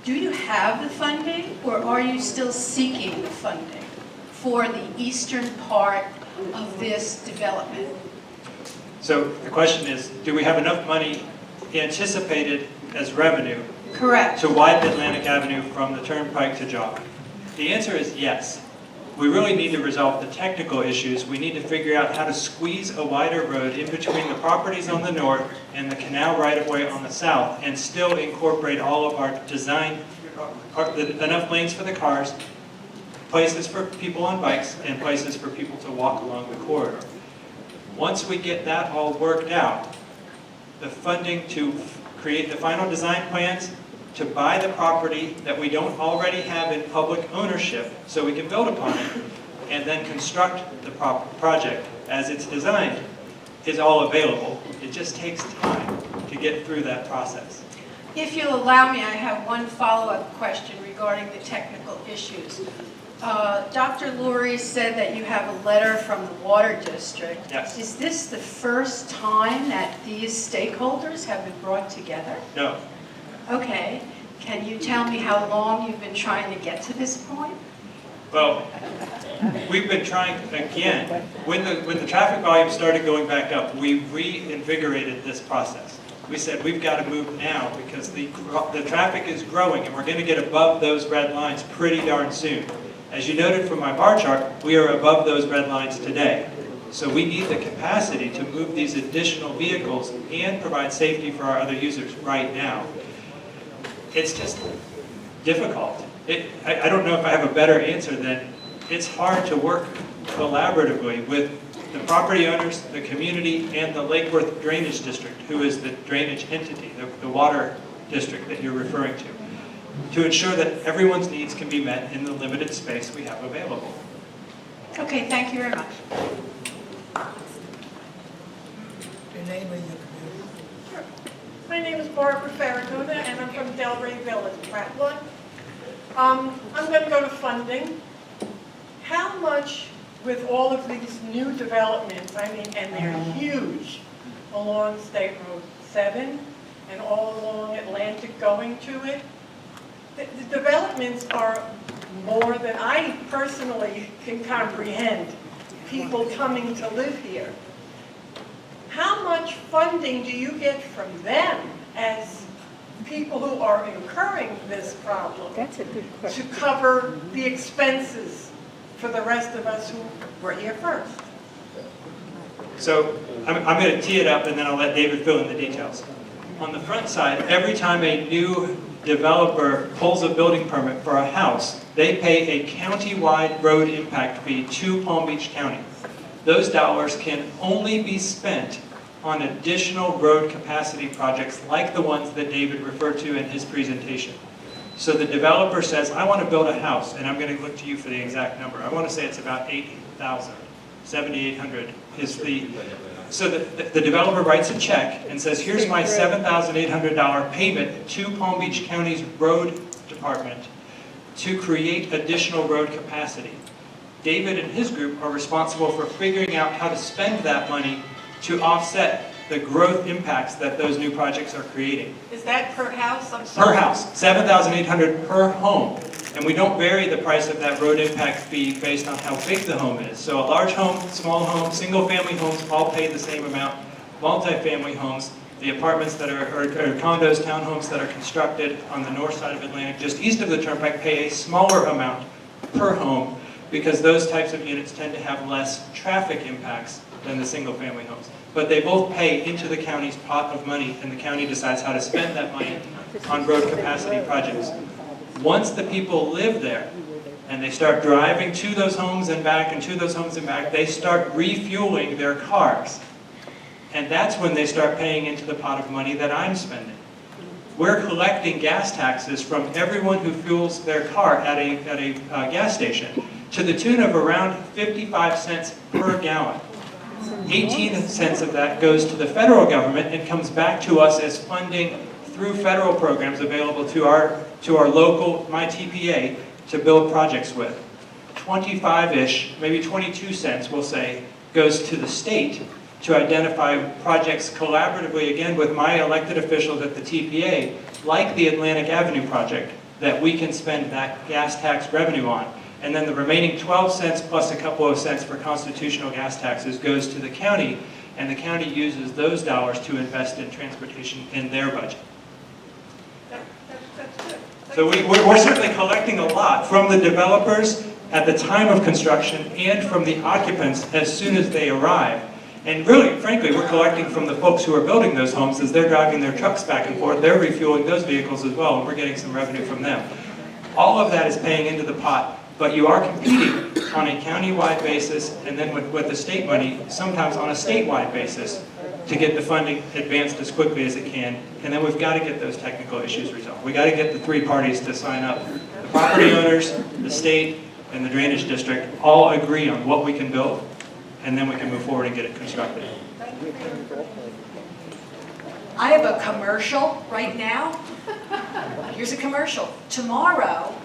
Do you have the funding, or are you still seeking the funding for the eastern part of this development? So the question is, do we have enough money anticipated as revenue Correct. to widen Atlantic Avenue from the Turnpike to Jog? The answer is yes. We really need to resolve the technical issues. We need to figure out how to squeeze a wider road in between the properties on the north and the canal right-of-way on the south, and still incorporate all of our design, enough lanes for the cars, places for people on bikes, and places for people to walk along the corridor. Once we get that all worked out, the funding to create the final design plans, to buy the property that we don't already have in public ownership so we can build upon it, and then construct the project as it's designed, is all available. It just takes time to get through that process. If you'll allow me, I have one follow-up question regarding the technical issues. Dr. Lurie said that you have a letter from the Water District. Yes. Is this the first time that these stakeholders have been brought together? No. Okay. Can you tell me how long you've been trying to get to this point? Well, we've been trying, again, when the traffic volume started going back up, we reinvigorated this process. We said, we've got to move now because the traffic is growing and we're going to get above those red lines pretty darn soon. As you noted from my bar chart, we are above those red lines today. So we need the capacity to move these additional vehicles and provide safety for our other users right now. It's just difficult. I don't know if I have a better answer than it's hard to work collaboratively with the property owners, the community, and the Lake Worth Drainage District, who is the drainage entity, the water district that you're referring to ensure that everyone's needs can be met in the limited space we have available. Okay, thank you very much. Your name and your community. My name is Barbara Faragona, and I'm from Delray Village, Pratt-One. I'm going to go to funding. How much, with all of these new developments, I mean, and they're huge, along State Road 7 and all along Atlantic going to it, the developments are more than I personally can comprehend, people coming to live here. How much funding do you get from them as people who are incurring this problem? That's a good question. To cover the expenses for the rest of us who were here first? So I'm going to tee it up and then I'll let David fill in the details. On the front side, every time a new developer pulls a building permit for a house, they pay a county-wide road impact fee to Palm Beach County. Those dollars can only be spent on additional road capacity projects like the ones that David referred to in his presentation. So the developer says, I want to build a house, and I'm going to look to you for the exact number. I want to say it's about 8,000, 7,800 is the... So the developer writes a check and says, here's my $7,800 payment to Palm Beach County's road department to create additional road capacity. David and his group are responsible for figuring out how to spend that money to offset the growth impacts that those new projects are creating. Is that per house? I'm sorry. Per house, $7,800 per home. And we don't vary the price of that road impact fee based on how big the home is. So a large home, small home, single-family homes all pay the same amount. Multi-family homes, the apartments that are, or condos, townhomes that are constructed on the north side of Atlantic, just east of the Turnpike, pay a smaller amount per home because those types of units tend to have less traffic impacts than the single-family homes. But they both pay into the county's pot of money, and the county decides how to spend that money on road capacity projects. Once the people live there, and they start driving to those homes and back, and to those homes and back, they start refueling their cars. And that's when they start paying into the pot of money that I'm spending. We're collecting gas taxes from everyone who fuels their car at a gas station to the tune of around 55 cents per gallon. 18 cents of that goes to the federal government and comes back to us as funding through federal programs available to our local MyTPA to build projects with. 25-ish, maybe 22 cents, we'll say, goes to the state to identify projects collaboratively, again, with my elected officials at the TPA, like the Atlantic Avenue project, that we can spend that gas tax revenue on. And then the remaining 12 cents plus a couple of cents for constitutional gas taxes goes to the county, and the county uses those dollars to invest in transportation in their budget. So we're certainly collecting a lot from the developers at the time of construction and from the occupants as soon as they arrive. And really, frankly, we're collecting from the folks who are building those homes as they're driving their trucks back and forth. They're refueling those vehicles as well, and we're getting some revenue from them. All of that is paying into the pot, but you are competing on a county-wide basis and then with the state money, sometimes on a statewide basis, to get the funding advanced as quickly as it can. And then we've got to get those technical issues resolved. We've got to get the three parties to sign up. The property owners, the state, and the drainage district all agree on what we can build, and then we can move forward and get it constructed. I have a commercial right now. Here's a commercial. Tomorrow,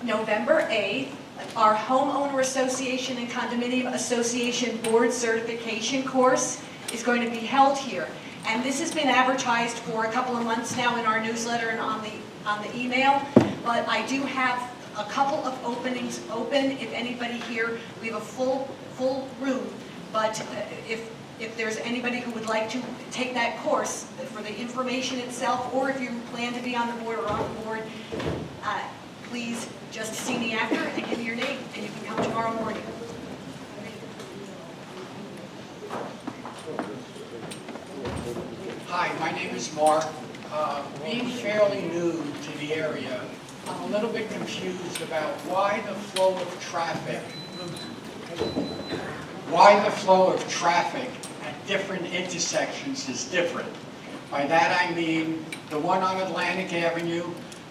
November 8th, our homeowner association and condominium association board certification course is going to be held here. And this has been advertised for a couple of months now in our newsletter and on the email, but I do have a couple of openings open. If anybody here, we have a full room, but if there's anybody who would like to take that course for the information itself, or if you plan to be on the board or on the board, please just see me after and give me your name, and you can come tomorrow morning. Hi, my name is Mark. Being fairly new to the area, I'm a little bit confused about why the flow of traffic at different intersections is different. By that I mean the one on Atlantic Avenue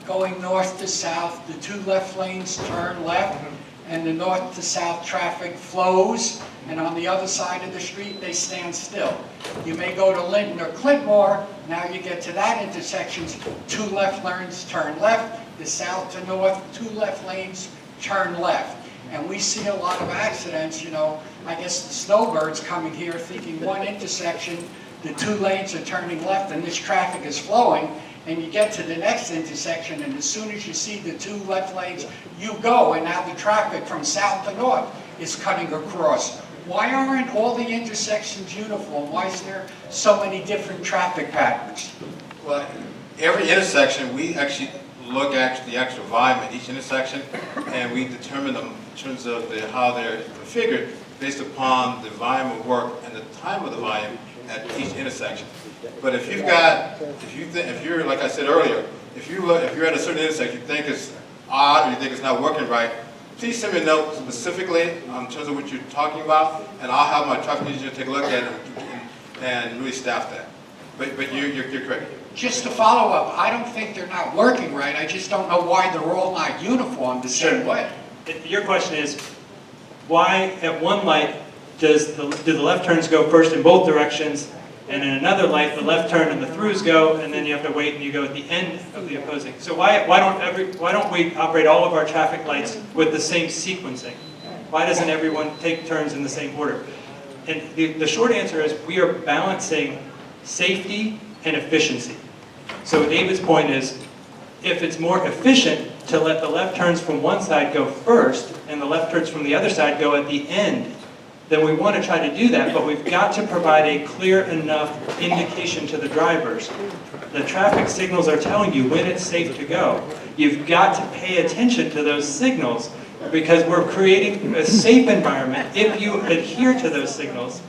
going north to south, the two left lanes turn left, and the north to south traffic flows, and on the other side of the street they stand still. You may go to Linton or Clintmore, now you get to that intersection, two left lanes turn left, the south to north, two left lanes turn left. And we see a lot of accidents, you know, I guess the snowbirds coming here thinking one intersection, the two lanes are turning left and this traffic is flowing, and you get to the next intersection, and as soon as you see the two left lanes, you go, and now the traffic from south to north is cutting across. Why aren't all the intersections uniform? Why is there so many different traffic patterns? Well, every intersection, we actually look at the actual volume at each intersection, and we determine them in terms of how they're configured based upon the volume of work and the time of the volume at each intersection. But if you're like I said earlier, if you're at a certain intersection, you think it's odd or you think it's not working right, please send me a note specifically in terms of what you're talking about, and I'll have my traffic engineer take a look at it and really staff that. But you're correct. Just to follow up, I don't think they're not working right, I just don't know why they're all not uniform the same way. Your question is, why at one light do the left turns go first in both directions, and in another light the left turn and the throughs go, and then you have to wait and you go at the end of the opposing? So why don't we operate all of our traffic lights with the same sequencing? Why doesn't everyone take turns in the same order? And the short answer is we are balancing safety and efficiency. So David's point is, if it's more efficient to let the left turns from one side go first and the left turns from the other side go at the end, then we want to try to do that, but we've got to provide a clear enough indication to the drivers. The traffic signals are telling you when it's safe to go. You've got to pay attention to those signals, because we're creating a safe environment if you adhere to those signals,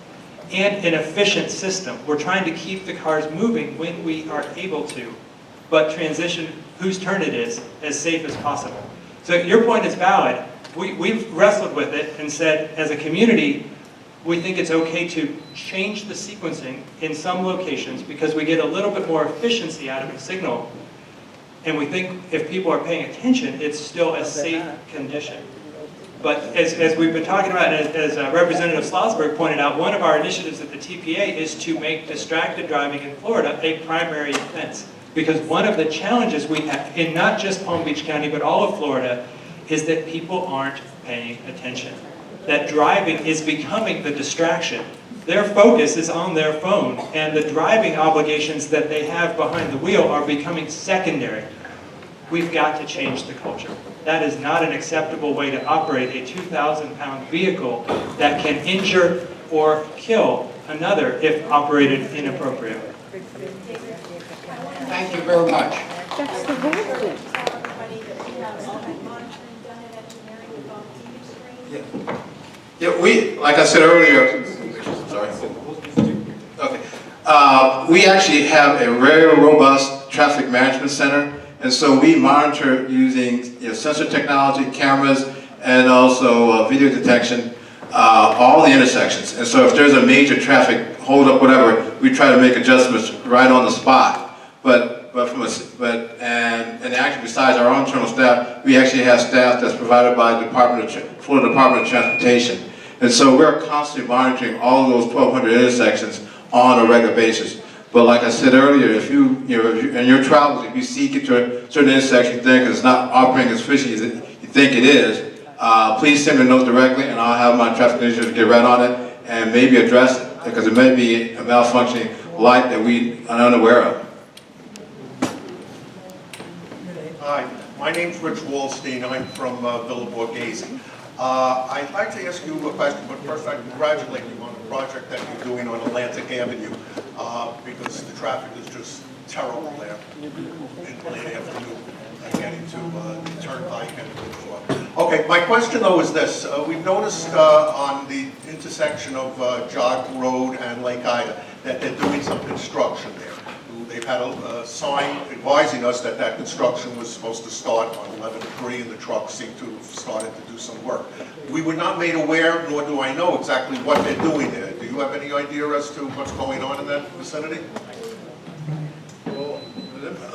and an efficient system. We're trying to keep the cars moving when we are able to, but transition whose turn it is as safe as possible. So your point is valid. We've wrestled with it and said, as a community, we think it's okay to change the sequencing in some locations because we get a little bit more efficiency out of the signal. And we think if people are paying attention, it's still a safe condition. But as we've been talking about, and as Representative Slosberg pointed out, one of our initiatives at the TPA is to make distracted driving in Florida a primary offense. Because one of the challenges we have in not just Palm Beach County, but all of Florida, is that people aren't paying attention. That driving is becoming the distraction. Their focus is on their phone, and the driving obligations that they have behind the wheel are becoming secondary. We've got to change the culture. That is not an acceptable way to operate a 2,000-pound vehicle that can injure or kill another if operated inappropriately. Thank you very much. That's the whole thing. Yeah, we, like I said earlier, sorry. Okay. We actually have a very robust traffic management center, and so we monitor using sensor technology, cameras, and also video detection, all the intersections. And so if there's a major traffic holdup, whatever, we try to make adjustments right on the spot. And actually, besides our own internal staff, we actually have staff that's provided by the Florida Department of Transportation. And so we're constantly monitoring all of those 1,200 intersections on a regular basis. But like I said earlier, if in your travels, if you see get to a certain intersection, you think it's not operating as efficiently as you think it is, please send me a note directly, and I'll have my traffic engineers get right on it and maybe address it, because it may be a malfunctioning light that we are unaware of. Hi, my name's Rich Wallstein. I'm from Villa Borghese. I'd like to ask you a question, but first I congratulate you on the project that you're doing on Atlantic Avenue, because the traffic is just terrible there in the late afternoon and getting to the Turnpike and Woodford. Okay, my question though is this. We've noticed on the intersection of Jog Road and Lake Ida that they're doing some construction there. They've had a sign advising us that that construction was supposed to start on 11/3, and the trucks seem to have started to do some work. We were not made aware, nor do I know exactly what they're doing there. Do you have any idea as to what's going on in that vicinity?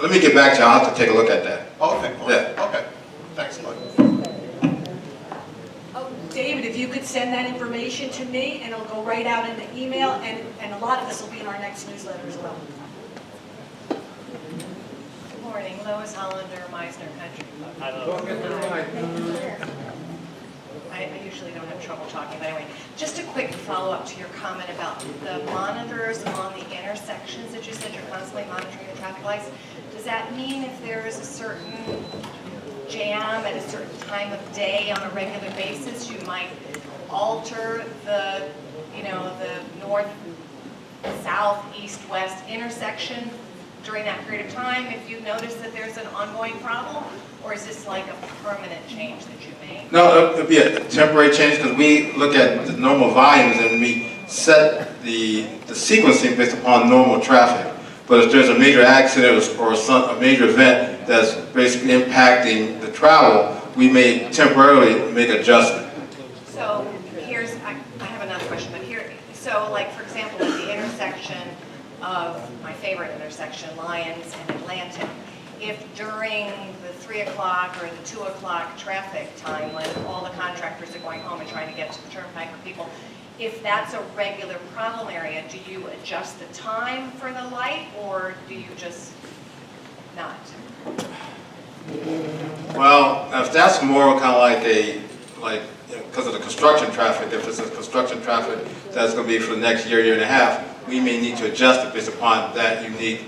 Let me get back to you. I'll have to take a look at that. Okay, fine. Yeah. Okay. Thanks a lot. Oh, David, if you could send that information to me, and it'll go right out in the email, and a lot of this will be in our next newsletter as well. Good morning, Lois Hollander, Meisner Country Club. I usually don't have trouble talking, but anyway, just a quick follow-up to your comment about the monitors on the intersections that you said you're constantly monitoring the traffic lights. Does that mean if there is a certain jam at a certain time of day on a regular basis, you might alter the, the north, south, east, west intersection during that period of time if you notice that there's an ongoing problem? Or is this like a permanent change that you make? No, it'll be a temporary change, because we look at the normal volumes and we set the sequencing based upon normal traffic. But if there's a major accident or a major event that's basically impacting the travel, we may temporarily make adjustment. So I have another question, but so like for example, at the intersection of my favorite intersection, Lyons and Atlantic, if during the 3 o'clock or the 2 o'clock traffic time when all the contractors are going home and trying to get to the Turnpike for people, if that's a regular problem area, do you adjust the time for the light, or do you just not? Well, if that's more kind of like because of the construction traffic, if it's a construction traffic that's going to be for the next year and a half, we may need to adjust it based upon that unique,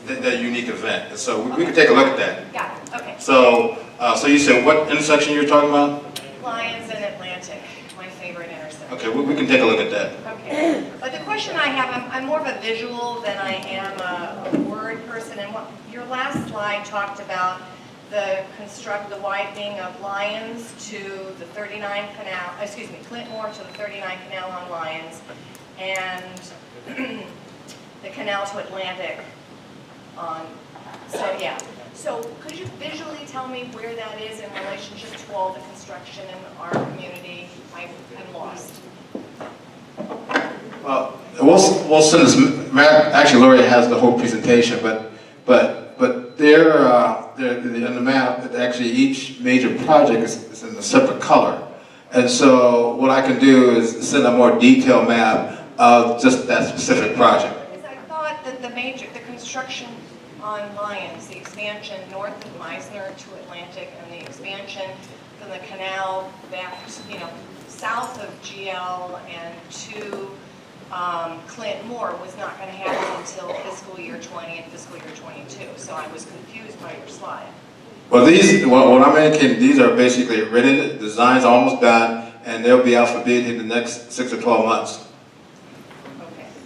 that unique event. And so we can take a look at that. Got it, okay. So, so you said what intersection you're talking about? Lyons and Atlantic, my favorite intersection. Okay, we can take a look at that. Okay, but the question I have, I'm more of a visual than I am a word person, and what your last slide talked about the widening of Lyons to the 39 Canal, Clintmore to the 39 Canal on Lyons, and the canal to Atlantic on, so yeah. So could you visually tell me where that is in relationship to all the construction in our community? I'm lost. Well, we'll send this map. Actually, Lori has the whole presentation, but there on the map, actually each major project is in a separate color, and so what I can do is send a more detailed map of just that specific project. Because I thought that the construction on Lyons, the expansion north of Meisner to Atlantic, and the expansion from the canal back, south of GL and to Clintmore was not going to happen until fiscal year 20 and fiscal year 22. So I was confused by your slide. Well, what I'm indicating, these are basically ready. Designs are almost done, and they'll be out for bid in the next 6 to 12 months.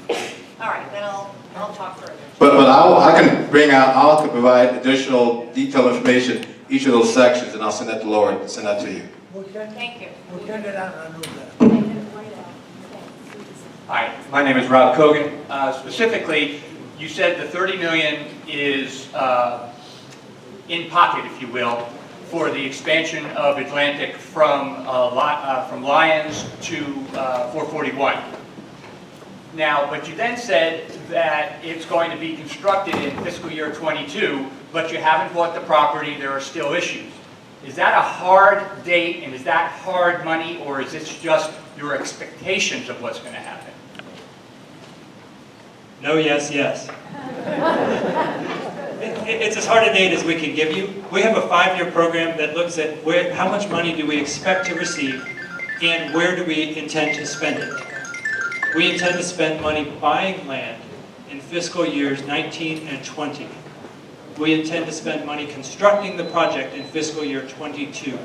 Okay. All right, then I'll talk further. But I can provide additional detailed information each of those sections, and I'll send that to Lori and send that to you. Thank you. Hi, my name is Rob Kogan. Specifically, you said the 30 million is in pocket, if you will, for the expansion of Atlantic from Lyons to 441. Now, but you then said that it's going to be constructed in fiscal year 22, but you haven't bought the property, there are still issues. Is that a hard date, and is that hard money, or is this just your expectations of what's going to happen? No, yes, yes. It's as hard a date as we can give you. We have a 5-year program that looks at how much money do we expect to receive and where do we intend to spend it. We intend to spend money buying land in fiscal years 19 and 20. We intend to spend money constructing the project in fiscal year 22.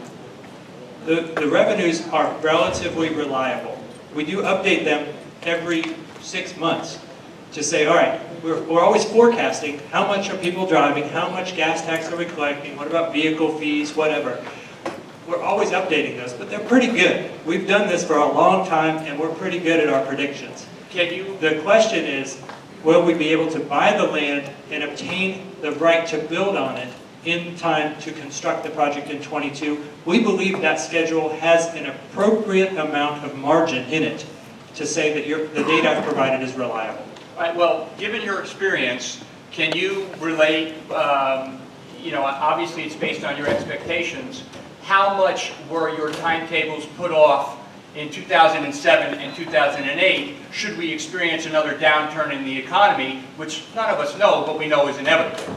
The revenues are relatively reliable. We do update them every 6 months to say, all right, we're always forecasting how much are people driving, how much gas tax are we collecting, what about vehicle fees, whatever. We're always updating those, but they're pretty good. We've done this for a long time and we're pretty good at our predictions. The question is, will we be able to buy the land and obtain the right to build on it in time to construct the project in 22? We believe that schedule has an appropriate amount of margin in it to say that the data I've provided is reliable. All right, well, given your experience, can you relate, obviously it's based on your expectations, how much were your timetables put off in 2007 and 2008 should we experience another downturn in the economy, which none of us know, but we know is inevitable?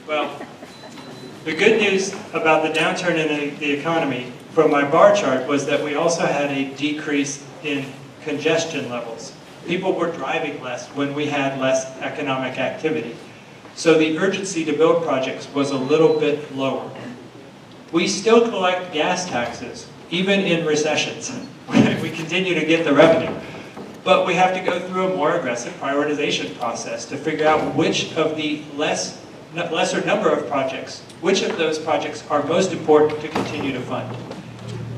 Well, the good news about the downturn in the economy from my bar chart was that we also had a decrease in congestion levels. People were driving less when we had less economic activity. So the urgency to build projects was a little bit lower. We still collect gas taxes, even in recessions. We continue to get the revenue. But we have to go through a more aggressive prioritization process to figure out which of the lesser number of projects, which of those projects are most important to continue to fund.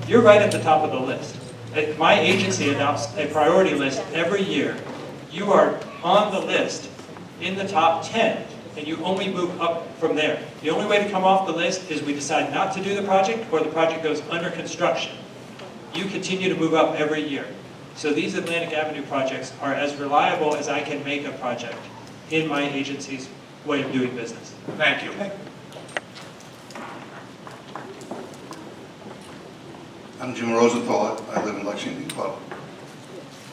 You're right at the top of the list. My agency adopts a priority list every year. You are on the list in the top 10, and you only move up from there. The only way to come off the list is we decide not to do the project or the project goes under construction. You continue to move up every year. So these Atlantic Avenue projects are as reliable as I can make a project in my agency's way of doing business. Thank you. I'm Jim Rosenthal. I live in Lexington Club.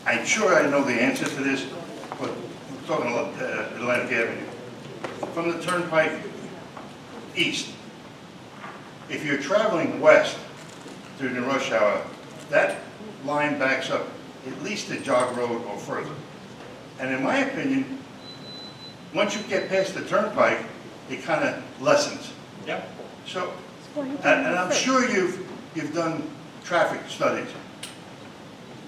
I'm sure I know the answer to this, but we're talking about Atlantic Avenue. From the Turnpike east, if you're traveling west during the rush hour, that line backs up at least to Jog Road or further. And in my opinion, once you get past the Turnpike, it kind of lessens. Yep. So, and I'm sure you've done traffic studies,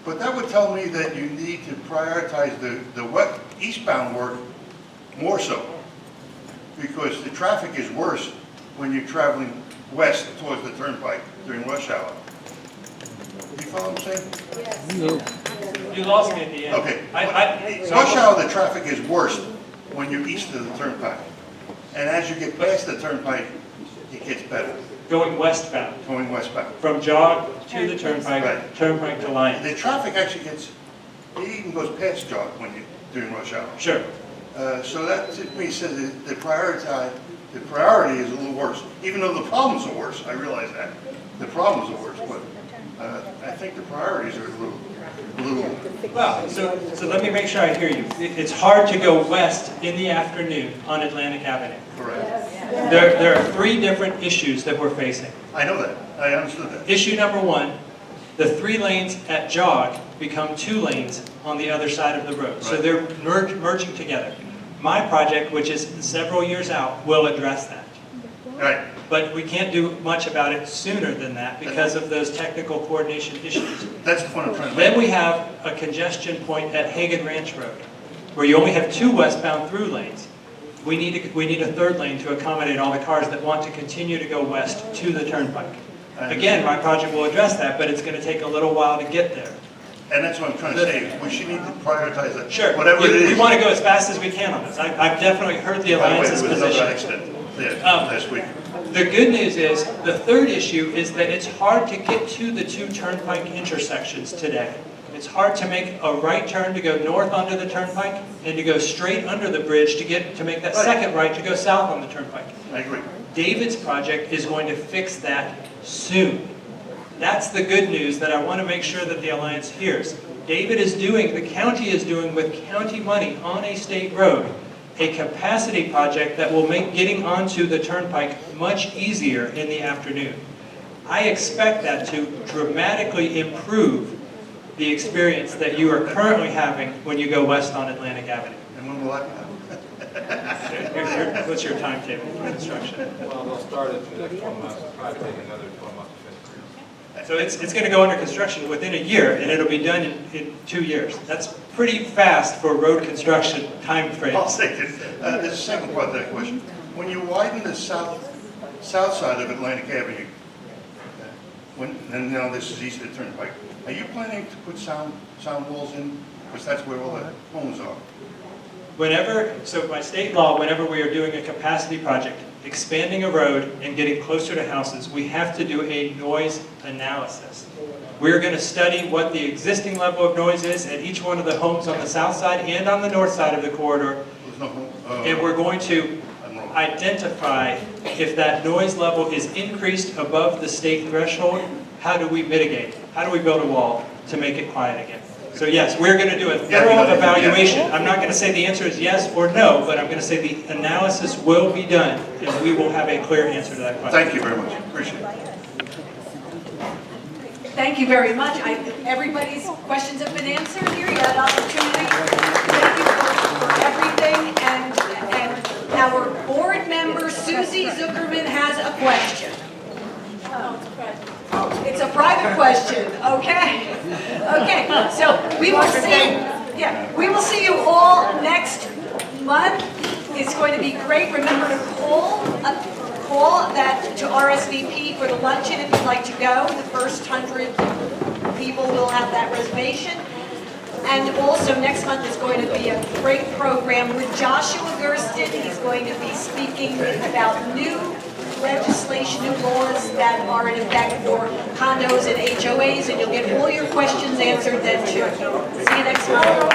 but that would tell me that you need to prioritize the eastbound work more so, because the traffic is worse when you're traveling west towards the Turnpike during rush hour. Do you follow what I'm saying? Yes. You lost me at the end. Okay. Rush hour, the traffic is worse when you're east of the Turnpike. And as you get past the Turnpike, it gets better. Going westbound. Going westbound. From Jog to the Turnpike, Right. Turnpike to Lions. The traffic actually it even goes past Jog when you're during rush hour. Sure. So that to me says that the priority is a little worse. Even though the problems are worse, I realize that. The problems are worse, but I think the priorities are a little. Well, so let me make sure I hear you. It's hard to go west in the afternoon on Atlantic Avenue. Correct. There are 3 different issues that we're facing. I know that. I understood that. Issue number 1, the 3 lanes at Jog become 2 lanes on the other side of the road. So they're merging together. My project, which is several years out, will address that. Right. But we can't do much about it sooner than that because of those technical coordination issues. That's the point I'm trying to make. Then we have a congestion point at Hagen Ranch Road, where you only have 2 westbound through lanes. We need a 3rd lane to accommodate all the cars that want to continue to go west to the Turnpike. Again, my project will address that, but it's going to take a little while to get there. And that's what I'm trying to say. We should need to prioritize that. Sure. Whatever it is. We want to go as fast as we can on this. I've definitely heard the Alliance's position. Last week. The good news is, the 3rd issue is that it's hard to get to the 2 Turnpike intersections today. It's hard to make a right turn to go north onto the Turnpike and to go straight under the bridge to make that second right to go south on the Turnpike. I agree. David's project is going to fix that soon. That's the good news that I want to make sure that the Alliance hears. The county is doing with county money on a state road, a capacity project that will make getting onto the turnpike much easier in the afternoon. I expect that to dramatically improve the experience that you are currently having when you go west on Atlantic Avenue. And when will that happen? What's your timetable for construction? Well, they'll start it in the next 12 months, it'll probably take another 12 months to finish. So it's going to go under construction within a year, and it'll be done in 2 years. That's pretty fast for road construction time frame. I'll take it. There's a second part of that question. When you widen the south side of Atlantic Avenue, and now this is east of the Turnpike, are you planning to put sound walls in? Because that's where all the homes are. So by state law, whenever we are doing a capacity project, expanding a road and getting closer to houses, we have to do a noise analysis. We're going to study what the existing level of noise is at each one of the homes on the south side and on the north side of the corridor. And we're going to identify if that noise level is increased above the state threshold. How do we mitigate? How do we build a wall to make it quiet again? So yes, we're going to do a thorough evaluation. I'm not going to say the answer is yes or no, but I'm going to say the analysis will be done, and we will have a clear answer to that question. Thank you very much. Appreciate it. Thank you very much. Everybody's questions have been answered here. You had an opportunity. Thank you for everything. And our board member, Susie Zuckerman, has a question. It's a private question, okay? Okay, so we will see you all next month. It's going to be great. Remember to call that to RSVP for the luncheon if you'd like to go. The first 100 people will have that reservation. And also next month is going to be a great program with Joshua Gerstin. He's going to be speaking about new legislation, new laws that are in effect for condos and HOAs, and you'll get all your questions answered then too. See you next month.